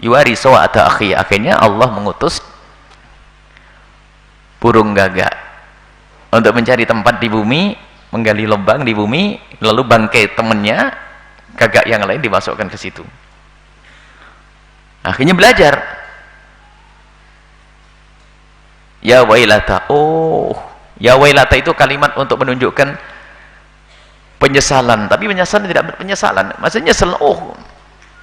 yuwari sawata akhi. Akhirnya Allah mengutus burung gagak untuk mencari tempat di bumi, menggali lubang di bumi, lalu bangkai temannya gagak yang lain dimasukkan ke situ. Akhirnya belajar. Ya wailata. Oh, ya wailata itu kalimat untuk menunjukkan penyesalan, tapi penyesalan tidak penyesalan. Maksudnya nyesel, oh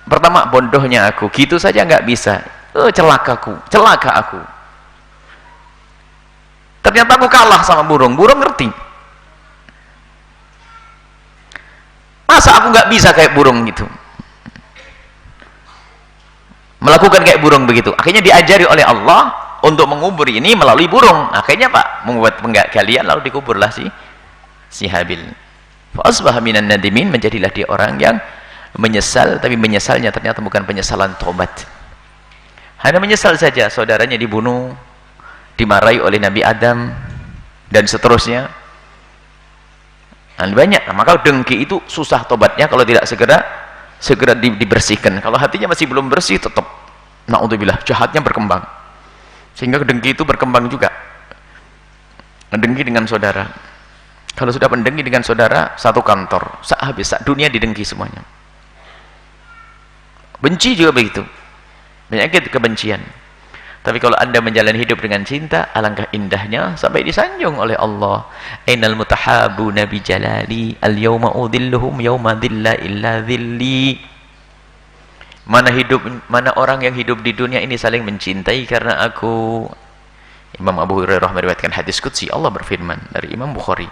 pertama bodohnya aku, gitu saja nggak bisa, celaka aku, ternyata aku kalah sama burung ngerti, masa aku nggak bisa kayak burung gitu, melakukan kayak burung begitu. Akhirnya diajari oleh Allah untuk mengubur ini melalui burung. Akhirnya Pak membuat penggalian, lalu dikuburlah si Habil. Fa asbaha minan nadimin, menjadilah dia orang yang menyesal, tapi menyesalnya ternyata bukan penyesalan tobat, hanya menyesal saja saudaranya dibunuh, dimarahi oleh Nabi Adam dan seterusnya. Banyak. Maka dengki itu susah tobatnya kalau tidak segera dibersihkan. Kalau hatinya masih belum bersih, tetap naudzubillah jahatnya berkembang, sehingga dengki itu berkembang juga. Dengki dengan saudara, kalau sudah mendengki dengan saudara, satu kantor habis, dunia didengki semuanya. Benci juga begitu, penyakit kebencian. Tapi kalau anda menjalani hidup dengan cinta, alangkah indahnya sampai disanjung oleh Allah. Ainal mutahabuna bi jalali al yawma udhilluhum yawma dhilla illa dhilli. Mana orang yang hidup di dunia ini saling mencintai karena aku. Imam Abu Hurairah meriwayatkan hadis qudsi, Allah berfirman dari Imam Bukhari,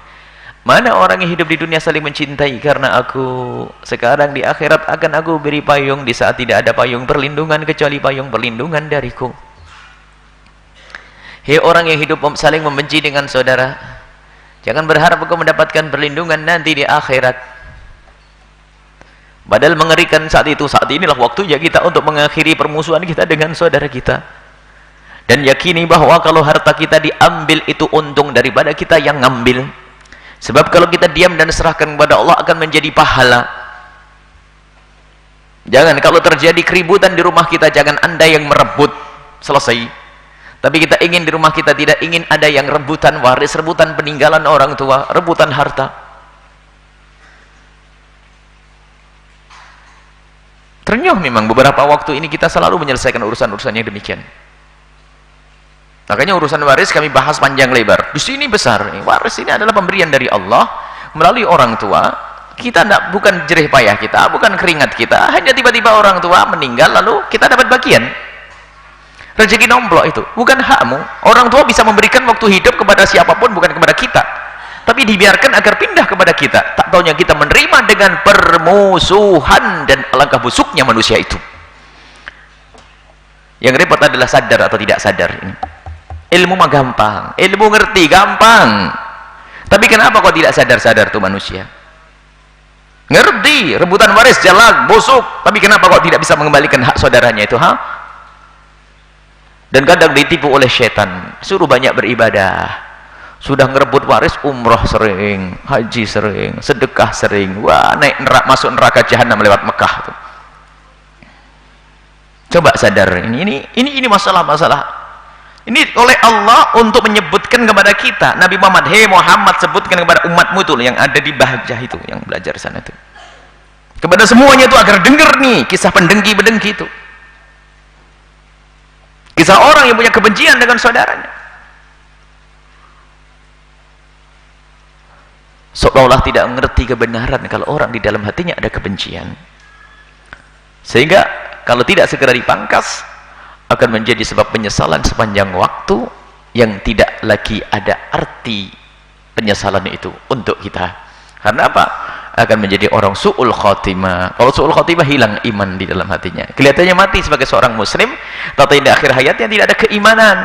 mana orang yang hidup di dunia saling mencintai karena aku, sekarang di akhirat akan aku beri payung di saat tidak ada payung perlindungan kecuali payung perlindungan dariku. Hei orang yang hidup saling membenci dengan saudara, jangan berharap engkau mendapatkan perlindungan nanti di akhirat. Padahal mengerikan saat inilah waktunya kita untuk mengakhiri permusuhan kita dengan saudara kita. Dan yakini bahwa kalau harta kita diambil itu untung daripada kita yang ngambil. Sebab kalau kita diam dan serahkan kepada Allah akan menjadi pahala. Jangan kalau terjadi keributan di rumah kita, jangan anda yang merebut, selesai. Tapi kita ingin di rumah kita tidak ingin ada yang rebutan waris, rebutan peninggalan orang tua, rebutan harta. Ternyuh memang beberapa waktu ini kita selalu menyelesaikan urusan-urusan yang demikian. Makanya urusan waris kami bahas panjang lebar. Di sini besar, waris ini adalah pemberian dari Allah melalui orang tua. Kita bukan jerih payah kita, bukan keringat kita, hanya tiba-tiba orang tua meninggal lalu kita dapat bagian. Rezeki nomplok itu bukan hakmu. Orang tua bisa memberikan waktu hidup kepada siapapun, bukan kepada kita, tapi dibiarkan agar pindah kepada kita. Tak taunya kita menerima dengan permusuhan, dan alangkah busuknya manusia itu. Yang repot adalah sadar atau tidak sadar ini. Ilmu mah gampang, ilmu ngerti gampang, tapi kenapa kok tidak sadar-sadar tuh manusia? Ngerti rebutan waris jalan busuk, tapi kenapa kok tidak bisa mengembalikan hak saudaranya itu, ha? Dan kadang ditipu oleh setan, suruh banyak beribadah, sudah ngerebut waris, umroh sering, haji sering, sedekah sering, wah naik masuk neraka jahanam lewat Mekah tuh. Coba sadar, ini masalah-masalah. Ini oleh Allah untuk menyebutkan kepada kita, Nabi Muhammad, hei Muhammad, sebutkan kepada umatmu itu yang ada di Bahjah itu, yang belajar sana itu, kepada semuanya itu agar dengar nih kisah pendengki-pendengki itu, kisah orang yang punya kebencian dengan saudaranya. seolah-olah tidak mengerti kebenaran kalau orang di dalam hatinya ada kebencian, sehingga kalau tidak segera dipangkas akan menjadi sebab penyesalan sepanjang waktu yang tidak lagi ada arti penyesalan itu untuk kita. Karena apa? Akan menjadi orang su'ul khotimah. Kalau su'ul khotimah, hilang iman di dalam hatinya, kelihatannya mati sebagai seorang muslim, tapi di akhir hayatnya tidak ada keimanan,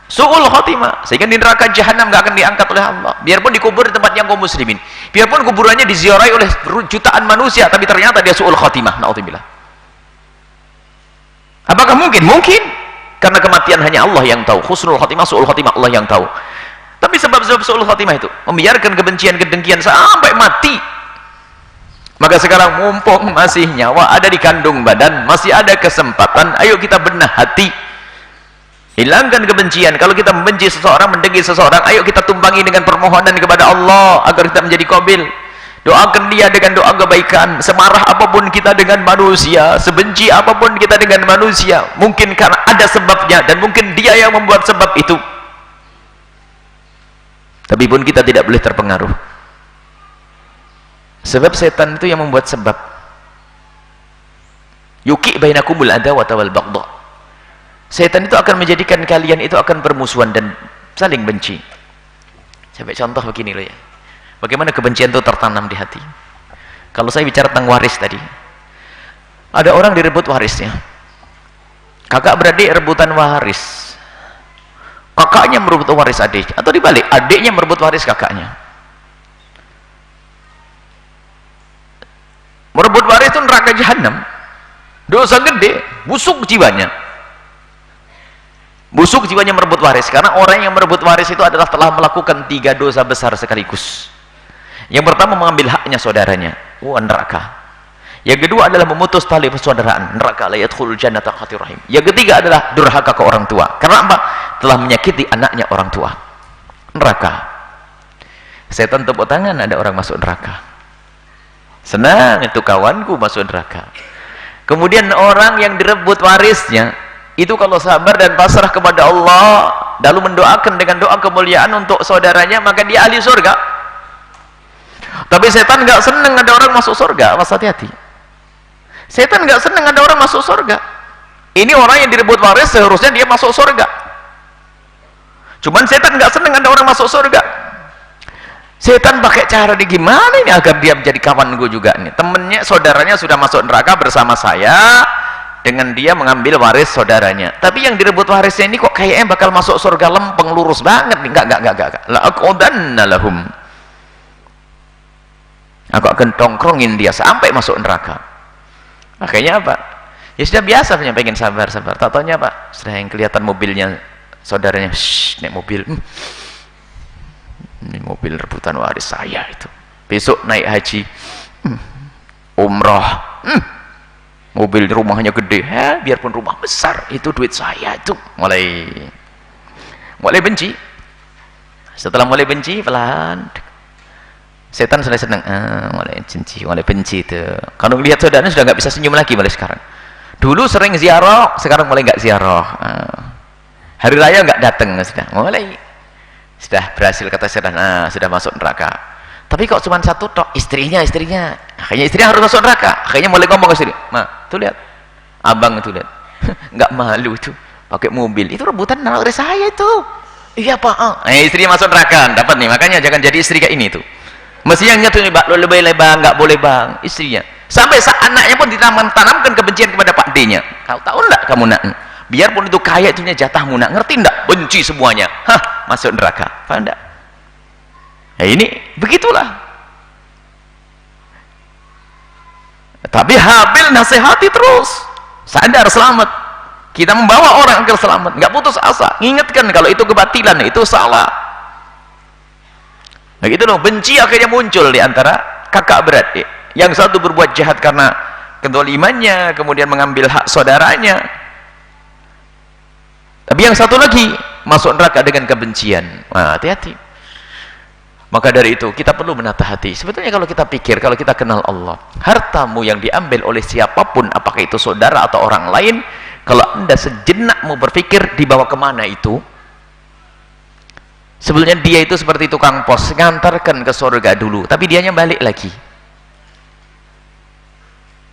su'ul khotimah, sehingga di neraka jahanam gak akan diangkat oleh Allah. Biarpun dikubur di tempat yang kaum muslimin, biarpun kuburannya diziarahi oleh jutaan manusia, tapi ternyata dia su'ul khotimah, na'udzubillah. Apakah mungkin? Mungkin, karena kematian hanya Allah yang tahu. Husnul khotimah, su'ul khotimah, Allah yang tahu. Tapi sebab-sebab su'ul khotimah itu membiarkan kebencian, kedengkian sampai mati. Maka sekarang mumpung masih nyawa ada di kandung badan, masih ada kesempatan, ayo kita benah hati, hilangkan kebencian. Kalau kita membenci seseorang, mendengki seseorang, ayo kita tumpangi dengan permohonan kepada Allah agar kita menjadi qabil. Doakan dia dengan doa kebaikan. Semarah apapun kita dengan manusia, sebenci apapun kita dengan manusia, mungkin karena ada sebabnya dan mungkin dia yang membuat sebab itu, tapi pun kita tidak boleh terpengaruh. Sebab setan itu yang membuat sebab. Yuki bainakumul adawata wal baghdha. Setan itu akan menjadikan kalian itu akan bermusuhan dan saling benci. Sampai contoh begini loh ya, bagaimana kebencian itu tertanam di hati. Kalau saya bicara tentang waris tadi, ada orang direbut warisnya, kakak beradik rebutan waris, kakaknya merebut waris adik, atau dibalik, adiknya merebut waris kakaknya. Merebut waris itu neraka jahanam, dosa gede, busuk jiwanya. Busuk jiwanya merebut waris, karena orang yang merebut waris itu adalah telah melakukan 3 dosa besar sekaligus. Yang pertama, mengambil haknya saudaranya, neraka. Yang kedua adalah memutus tali persaudaraan, neraka, la yadkhulul jannata qatir rahim. Yang ketiga adalah durhaka ke orang tua. Karena apa? Telah menyakiti anaknya orang tua, neraka. Setan tepuk tangan, ada orang masuk neraka. Senang itu kawanku masuk neraka. Kemudian orang yang direbut warisnya itu kalau sabar dan pasrah kepada Allah, lalu mendoakan dengan doa kemuliaan untuk saudaranya, maka dia ahli surga. Tapi setan nggak senang ada orang masuk surga. Awas, hati-hati. Setan nggak senang ada orang masuk surga. Ini orang yang direbut waris seharusnya dia masuk surga, cuman setan nggak senang ada orang masuk surga. Setan pakai cara di gimana ini agar dia menjadi kawanku juga nih, temennya, saudaranya sudah masuk neraka bersama saya, dengan dia mengambil waris saudaranya. Tapi yang direbut warisnya ini kok kayaknya bakal masuk surga lempeng lurus banget nih. Enggak. La aqudanna lahum. Aku akan tongkrongin dia sampai masuk neraka. Akhirnya apa? Ya sudah biasa, pengen sabar. Tak taunya apa? Sudah yang kelihatan mobilnya saudaranya, naik mobil. Ini mobil rebutan waris saya itu. Besok naik haji, umroh, mobil rumahnya gede, biarpun rumah besar, itu duit saya itu. Mulai benci. Setelah mulai benci, pelan setan sudah senang, mulai benci itu. Kalau lihat saudaranya sudah nggak bisa senyum lagi mulai sekarang. Dulu sering ziarah, sekarang mulai nggak ziarah. Hari raya nggak datang, sudah berhasil kata setan, sudah masuk neraka. Tapi kok cuma satu tok, istrinya, akhirnya istrinya harus masuk neraka. Akhirnya mulai ngomong ke istri, tuh lihat, abang itu lihat, nggak malu tuh, pakai mobil, itu rebutan waris saya itu. Iya pak, istrinya masuk neraka, dapat nih. Makanya jangan jadi istri kayak ini tuh. Mestinya nyatu nih, lo lebih bang, nggak boleh bang, istrinya. Sampai anaknya pun ditanamkan kebencian kepada pak D-nya. Kau tahu enggak kamu nak? Biarpun itu kaya, itunya jatahmu nak, ngerti enggak? Benci semuanya, masuk neraka. Paham enggak? Ya ini begitulah. Tapi Habil nasihati terus, sadar selamat. Kita membawa orang agar selamat, nggak putus asa, ingatkan kalau itu kebatilan, itu salah. Nah gitu loh, benci akhirnya muncul di antara kakak beradik. Yang satu berbuat jahat karena kezalimannya, kemudian mengambil hak saudaranya. Tapi yang satu lagi masuk neraka dengan kebencian. Hati-hati. Maka dari itu kita perlu menata hati. Sebetulnya kalau kita pikir, kalau kita kenal Allah, hartamu yang diambil oleh siapapun, apakah itu saudara atau orang lain, kalau anda sejenak mau berpikir dibawa kemana itu, Sebelumnya dia itu seperti tukang pos, ngantarkan ke surga dulu, tapi dianya balik lagi.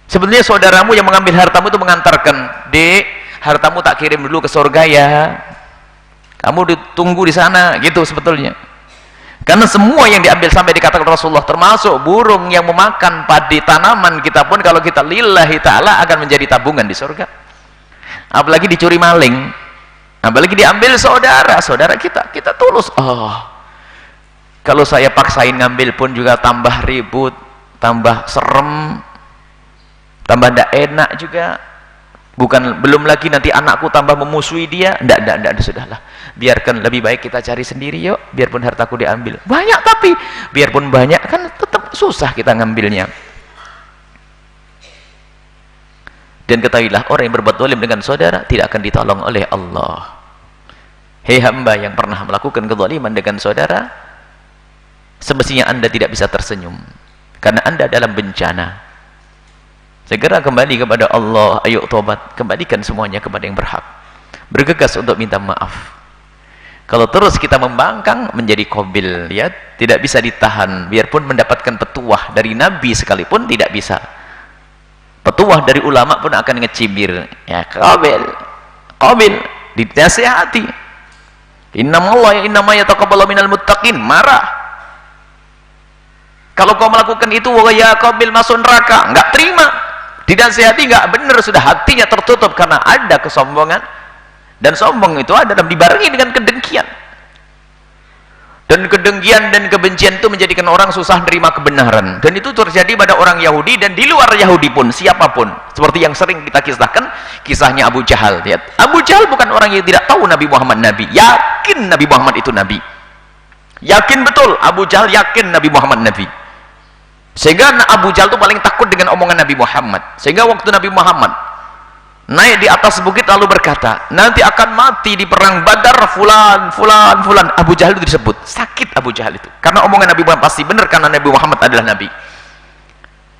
Sebenarnya saudaramu yang mengambil hartamu itu mengantarkan, dek, hartamu tak kirim dulu ke surga ya, kamu ditunggu di sana, gitu sebetulnya. Karena semua yang diambil sampai dikatakan Rasulullah, termasuk burung yang memakan padi tanaman kita pun, kalau kita lillahi ta'ala akan menjadi tabungan di surga. Apalagi dicuri maling, apalagi diambil saudara kita tulus. Oh, kalau saya paksain ngambil pun juga tambah ribut, tambah serem, tambah tidak enak juga. Belum lagi nanti anakku tambah memusuhi dia. Ndak, sudahlah, biarkan, lebih baik kita cari sendiri yuk, biarpun hartaku diambil banyak, tapi biarpun banyak kan tetap susah kita ngambilnya. Dan ketahuilah, orang yang berbuat zalim dengan saudara tidak akan ditolong oleh Allah. Hei hamba yang pernah melakukan kezaliman dengan saudara, semestinya anda tidak bisa tersenyum, karena anda dalam bencana. Segera kembali kepada Allah, ayo tobat, kembalikan semuanya kepada yang berhak, bergegas untuk minta maaf. Kalau terus kita membangkang, menjadi qabil, ya, tidak bisa ditahan, biarpun mendapatkan petuah dari Nabi sekalipun tidak bisa. Petuah dari ulama pun akan ngecibir, ya, qabil, dinasihati. Innama yataqabbalu minal muttaqin, marah. Kalau kau melakukan itu, ya qabil, masuk neraka, enggak terima. Dinasihati enggak benar, sudah hatinya tertutup karena ada kesombongan, dan sombong itu adalah dibarengi dengan kedengkian, dan kedengkian dan kebencian itu menjadikan orang susah menerima kebenaran. Dan itu terjadi pada orang Yahudi dan di luar Yahudi pun, siapapun, seperti yang sering kita kisahkan, kisahnya Abu Jahal. Lihat, Abu Jahal bukan orang yang tidak tahu Nabi Muhammad Nabi, yakin Nabi Muhammad itu Nabi, yakin betul Abu Jahal, yakin Nabi Muhammad Nabi. Sehingga Abu Jahal itu paling takut dengan omongan Nabi Muhammad. Sehingga waktu Nabi Muhammad naik di atas bukit lalu berkata, nanti akan mati di perang Badar fulan, Abu Jahal itu disebut. Sakit Abu Jahal itu, karena omongan Nabi Muhammad pasti benar, karena Nabi Muhammad adalah Nabi.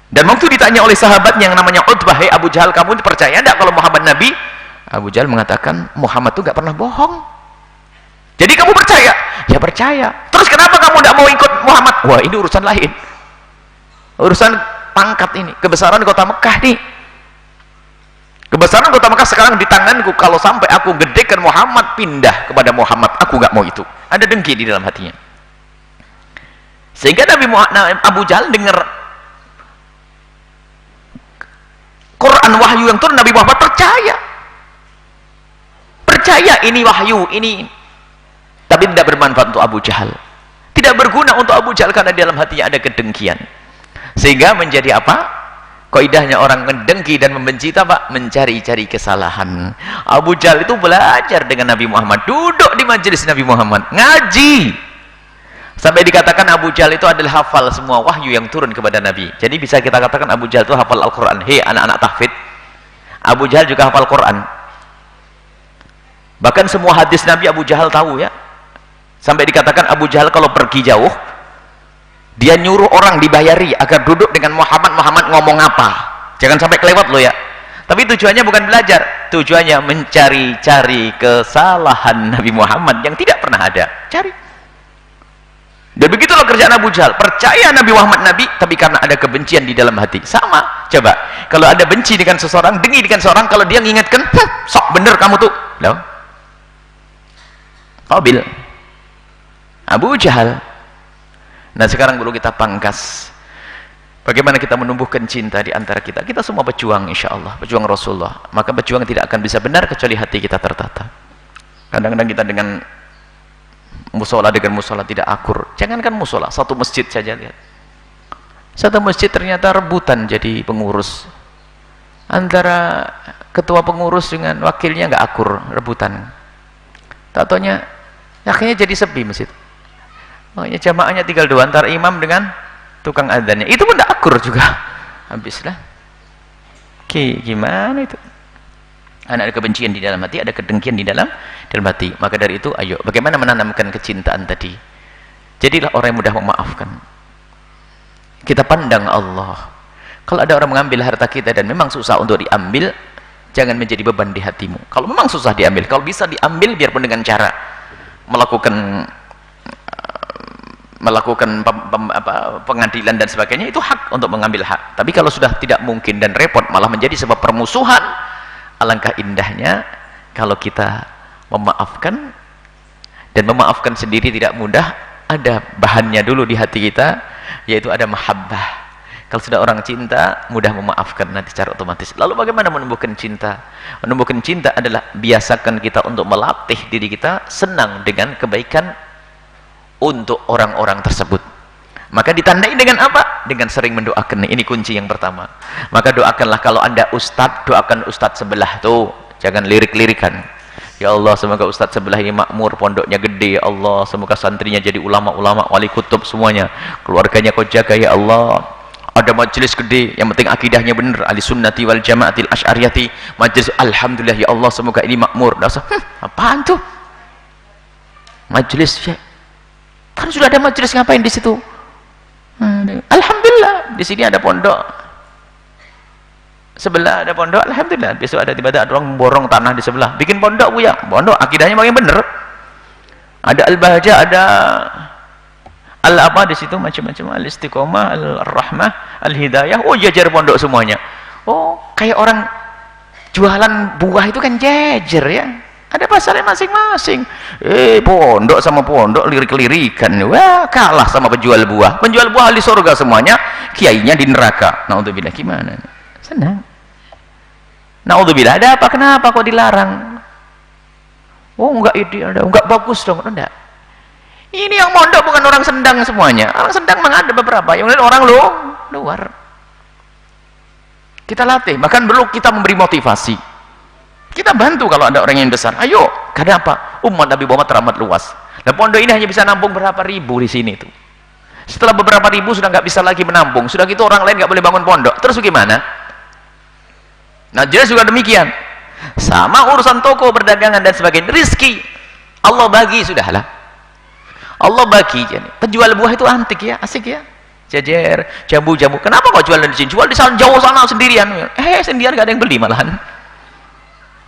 Dan waktu ditanya oleh sahabatnya yang namanya Utbah, hei Abu Jahal, kamu percaya tidak kalau Muhammad Nabi? Abu Jahal mengatakan, Muhammad itu gak pernah bohong. Jadi kamu percaya? Ya percaya. Terus kenapa kamu tidak mau ikut Muhammad? Wah, ini urusan lain, urusan pangkat ini, kebesaran kota Mekah nih. Kebesaran kota Mekah sekarang di tanganku. Kalau sampai aku gedekan Muhammad, pindah kepada Muhammad, aku gak mau itu. Ada dengki di dalam hatinya. Sehingga Abu Jahal dengar Quran wahyu yang turun, Nabi Muhammad percaya ini wahyu ini, tapi tidak bermanfaat untuk Abu Jahal, tidak berguna untuk Abu Jahal, karena di dalam hatinya ada kedengkian. Sehingga menjadi apa? Kaidahnya orang mendengki dan membenci apa? Mencari-cari kesalahan. Abu Jahal itu belajar dengan Nabi Muhammad, duduk di majelis Nabi Muhammad, ngaji, sampai dikatakan Abu Jahal itu adalah hafal semua wahyu yang turun kepada Nabi. Jadi bisa kita katakan Abu Jahal itu hafal Al-Quran. Hei anak-anak tahfidz, Abu Jahal juga hafal Quran. Bahkan semua hadis Nabi Abu Jahal tahu, ya. Sampai dikatakan Abu Jahal kalau pergi jauh, dia nyuruh orang dibayari agar duduk dengan Muhammad ngomong apa, jangan sampai kelewat loh, ya. Tapi tujuannya bukan belajar, tujuannya mencari-cari kesalahan Nabi Muhammad yang tidak pernah ada, cari. Dan begitulah kerjaan Abu Jahal, percaya Nabi Muhammad Nabi, tapi karena ada kebencian di dalam hati. Sama, coba kalau ada benci dengan seseorang, dengki dengan seseorang, kalau dia mengingatkan, sok bener kamu tuh, loh, Qabil, Abu Jahal. Nah sekarang perlu kita pangkas, bagaimana kita menumbuhkan cinta di antara kita. Kita semua pejuang, insya Allah, pejuang Rasulullah. Maka pejuang tidak akan bisa benar kecuali hati kita tertata. Kadang-kadang kita dengan musola tidak akur. Jangankan musola, satu masjid saja, lihat, satu masjid ternyata rebutan jadi pengurus, antara ketua pengurus dengan wakilnya nggak akur, rebutan. Tak taunya akhirnya jadi sepi masjid. Makanya jamaahnya tinggal dua, antara imam dengan tukang adzannya. Itu pun tidak akur juga, habislah. Gimana itu? Ada kebencian di dalam hati, ada kedengkian di dalam hati. Maka dari itu, ayo, bagaimana menanamkan kecintaan tadi? Jadilah orang yang mudah memaafkan. Kita pandang Allah. Kalau ada orang mengambil harta kita dan memang susah untuk diambil, jangan menjadi beban di hatimu. Kalau memang susah diambil, kalau bisa diambil biarpun dengan cara melakukan melakukan pengadilan dan sebagainya, itu hak untuk mengambil hak. Tapi kalau sudah tidak mungkin dan repot, malah menjadi sebab permusuhan, alangkah indahnya kalau kita memaafkan. Dan memaafkan sendiri tidak mudah, ada bahannya dulu di hati kita, yaitu ada mahabbah. Kalau sudah orang cinta, mudah memaafkan nanti secara otomatis. Lalu bagaimana menumbuhkan cinta? Menumbuhkan cinta adalah biasakan kita untuk melatih diri kita senang dengan kebaikan untuk orang-orang tersebut. Maka ditandai dengan apa? Dengan sering mendoakan. Ini kunci yang pertama. Maka doakanlah, kalau Anda ustadz, doakan ustadz sebelah tuh, jangan lirik-lirikan. Ya Allah, semoga ustadz sebelah ini makmur, pondoknya gede. Ya Allah, semoga santrinya jadi ulama-ulama, wali kutub semuanya, keluarganya kau jaga ya Allah. Ada majelis gede, yang penting akidahnya benar, ahli sunnati wal jamaatil asy'ariyati, majelis, alhamdulillah ya Allah, semoga ini makmur. Apaan tuh majelis? Ya, kan sudah ada majelis, ngapain di situ? Alhamdulillah di sini ada pondok, sebelah ada pondok, alhamdulillah. Besok ada tiba-tiba ada orang borong tanah di sebelah, bikin pondok Buya, pondok akidahnya makin bener. Ada al-bahjah, ada al-apa di situ, macam-macam, al-istiqomah, al-rahmah, al-hidayah. Oh, jajar pondok semuanya. Oh, kayak orang jualan buah itu kan jajar ya, ada pasarnya masing-masing. Pondok sama pondok lirik-lirikan, wah kalah sama penjual buah. Penjual buah di surga semuanya, kiainya di neraka. Naudzubillah, gimana? Senang. Naudzubillah, ada apa? Kenapa kok dilarang? Oh, enggak, enggak bagus dong. Enggak. Ini yang mondok bukan orang Sendang semuanya. Orang Sendang memang ada beberapa, yang lain orang luar. Kita latih, bahkan perlu kita memberi motivasi. Kita bantu kalau ada orang yang besar. Ayo, karena apa? Umat Nabi Muhammad teramat luas. Nah, pondok ini hanya bisa nampung berapa ribu di sini tuh. Setelah beberapa ribu sudah nggak bisa lagi menampung. Sudah gitu orang lain nggak boleh bangun pondok. Terus gimana? Nah, jelas juga demikian. Sama urusan toko, perdagangan dan sebagainya. Rizki Allah bagi, sudahlah. Allah bagi. Penjual buah itu antik ya, asik ya. Jajar, jambu-jambu. Kenapa kok jualan di sini? Jual di sana, jauh sana sendirian. Sendirian gak ada yang beli malahan.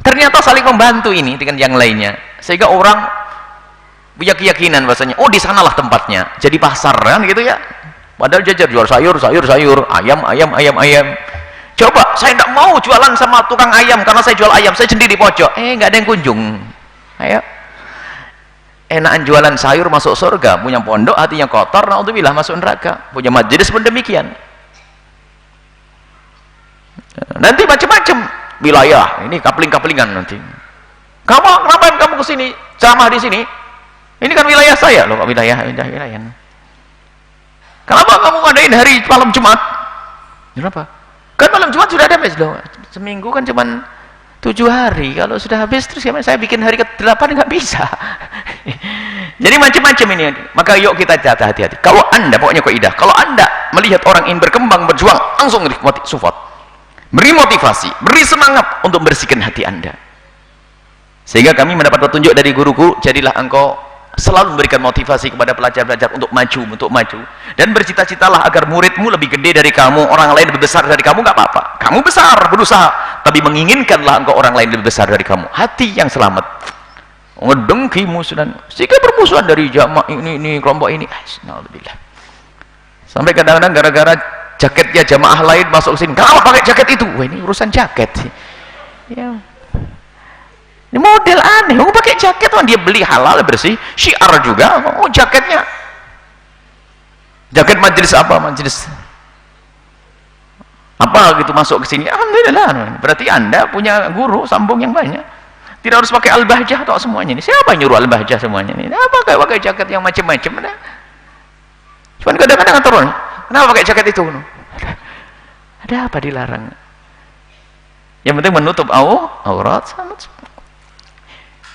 Ternyata saling membantu ini dengan yang lainnya. Sehingga orang punya keyakinan bahasanya, oh di sanalah tempatnya. Jadi pasar kan gitu ya. Padahal jajar jual sayur, ayam. Coba, saya tidak mau jualan sama tukang ayam karena saya jual ayam, saya sendiri di pojok. Nggak ada yang kunjung. Ayo. Enakan jualan sayur masuk surga, punya pondok hatinya kotor, naudzubillah masuk neraka. Punya majelis pun demikian. Nanti macam-macam wilayah, ini kapling-kaplingan nanti. Kenapa kamu ke sini ceramah di sini? Ini kan wilayah saya loh, kok wilayah. Kenapa kamu ngadain hari malam Jumat? Kenapa? Kan malam Jumat sudah ada habis loh. Seminggu kan cuma 7 hari. Kalau sudah habis terus gimana? Saya bikin hari ke-8 nggak bisa. Jadi macam-macam ini. Maka yuk kita hati-hati. Kalau Anda, pokoknya kaidah, kalau Anda melihat orang ingin berkembang, berjuang, langsung support. Beri motivasi, beri semangat untuk membersihkan hati Anda. Sehingga kami mendapat petunjuk dari guru-guru, jadilah engkau selalu memberikan motivasi kepada pelajar-pelajar untuk maju, dan bercita-citalah agar muridmu lebih gede dari kamu, orang lain lebih besar dari kamu, nggak apa-apa. Kamu besar, berusaha, tapi menginginkanlah engkau orang lain lebih besar dari kamu. Hati yang selamat. Ngedengki musuhan, sehingga bermusuhan dari jamaah ini kelompok ini. Alhamdulillah. Sampai kadang-kadang gara-gara jaketnya jamaah lain masuk sini, kenapa pakai jaket itu? Wah, ini urusan jaket sih. Ya. Ini model aneh, mau pakai jaket, dia beli halal bersih, syiar juga. Oh, jaketnya jaket majelis apa, majelis apa gitu masuk ke sini. Alhamdulillah, berarti Anda punya guru sambung yang banyak. Tidak harus pakai al-bahjah atau semuanya ini. Siapa yang nyuruh al-bahjah semuanya ini? Apa pakai jaket yang macam-macam? Cuman kadang-kadang turun, kenapa pakai jaket itu? Ada apa dilarang? Yang penting menutup aurat.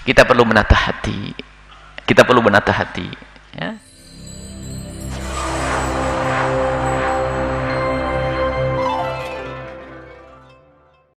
Kita perlu menata hati. Ya.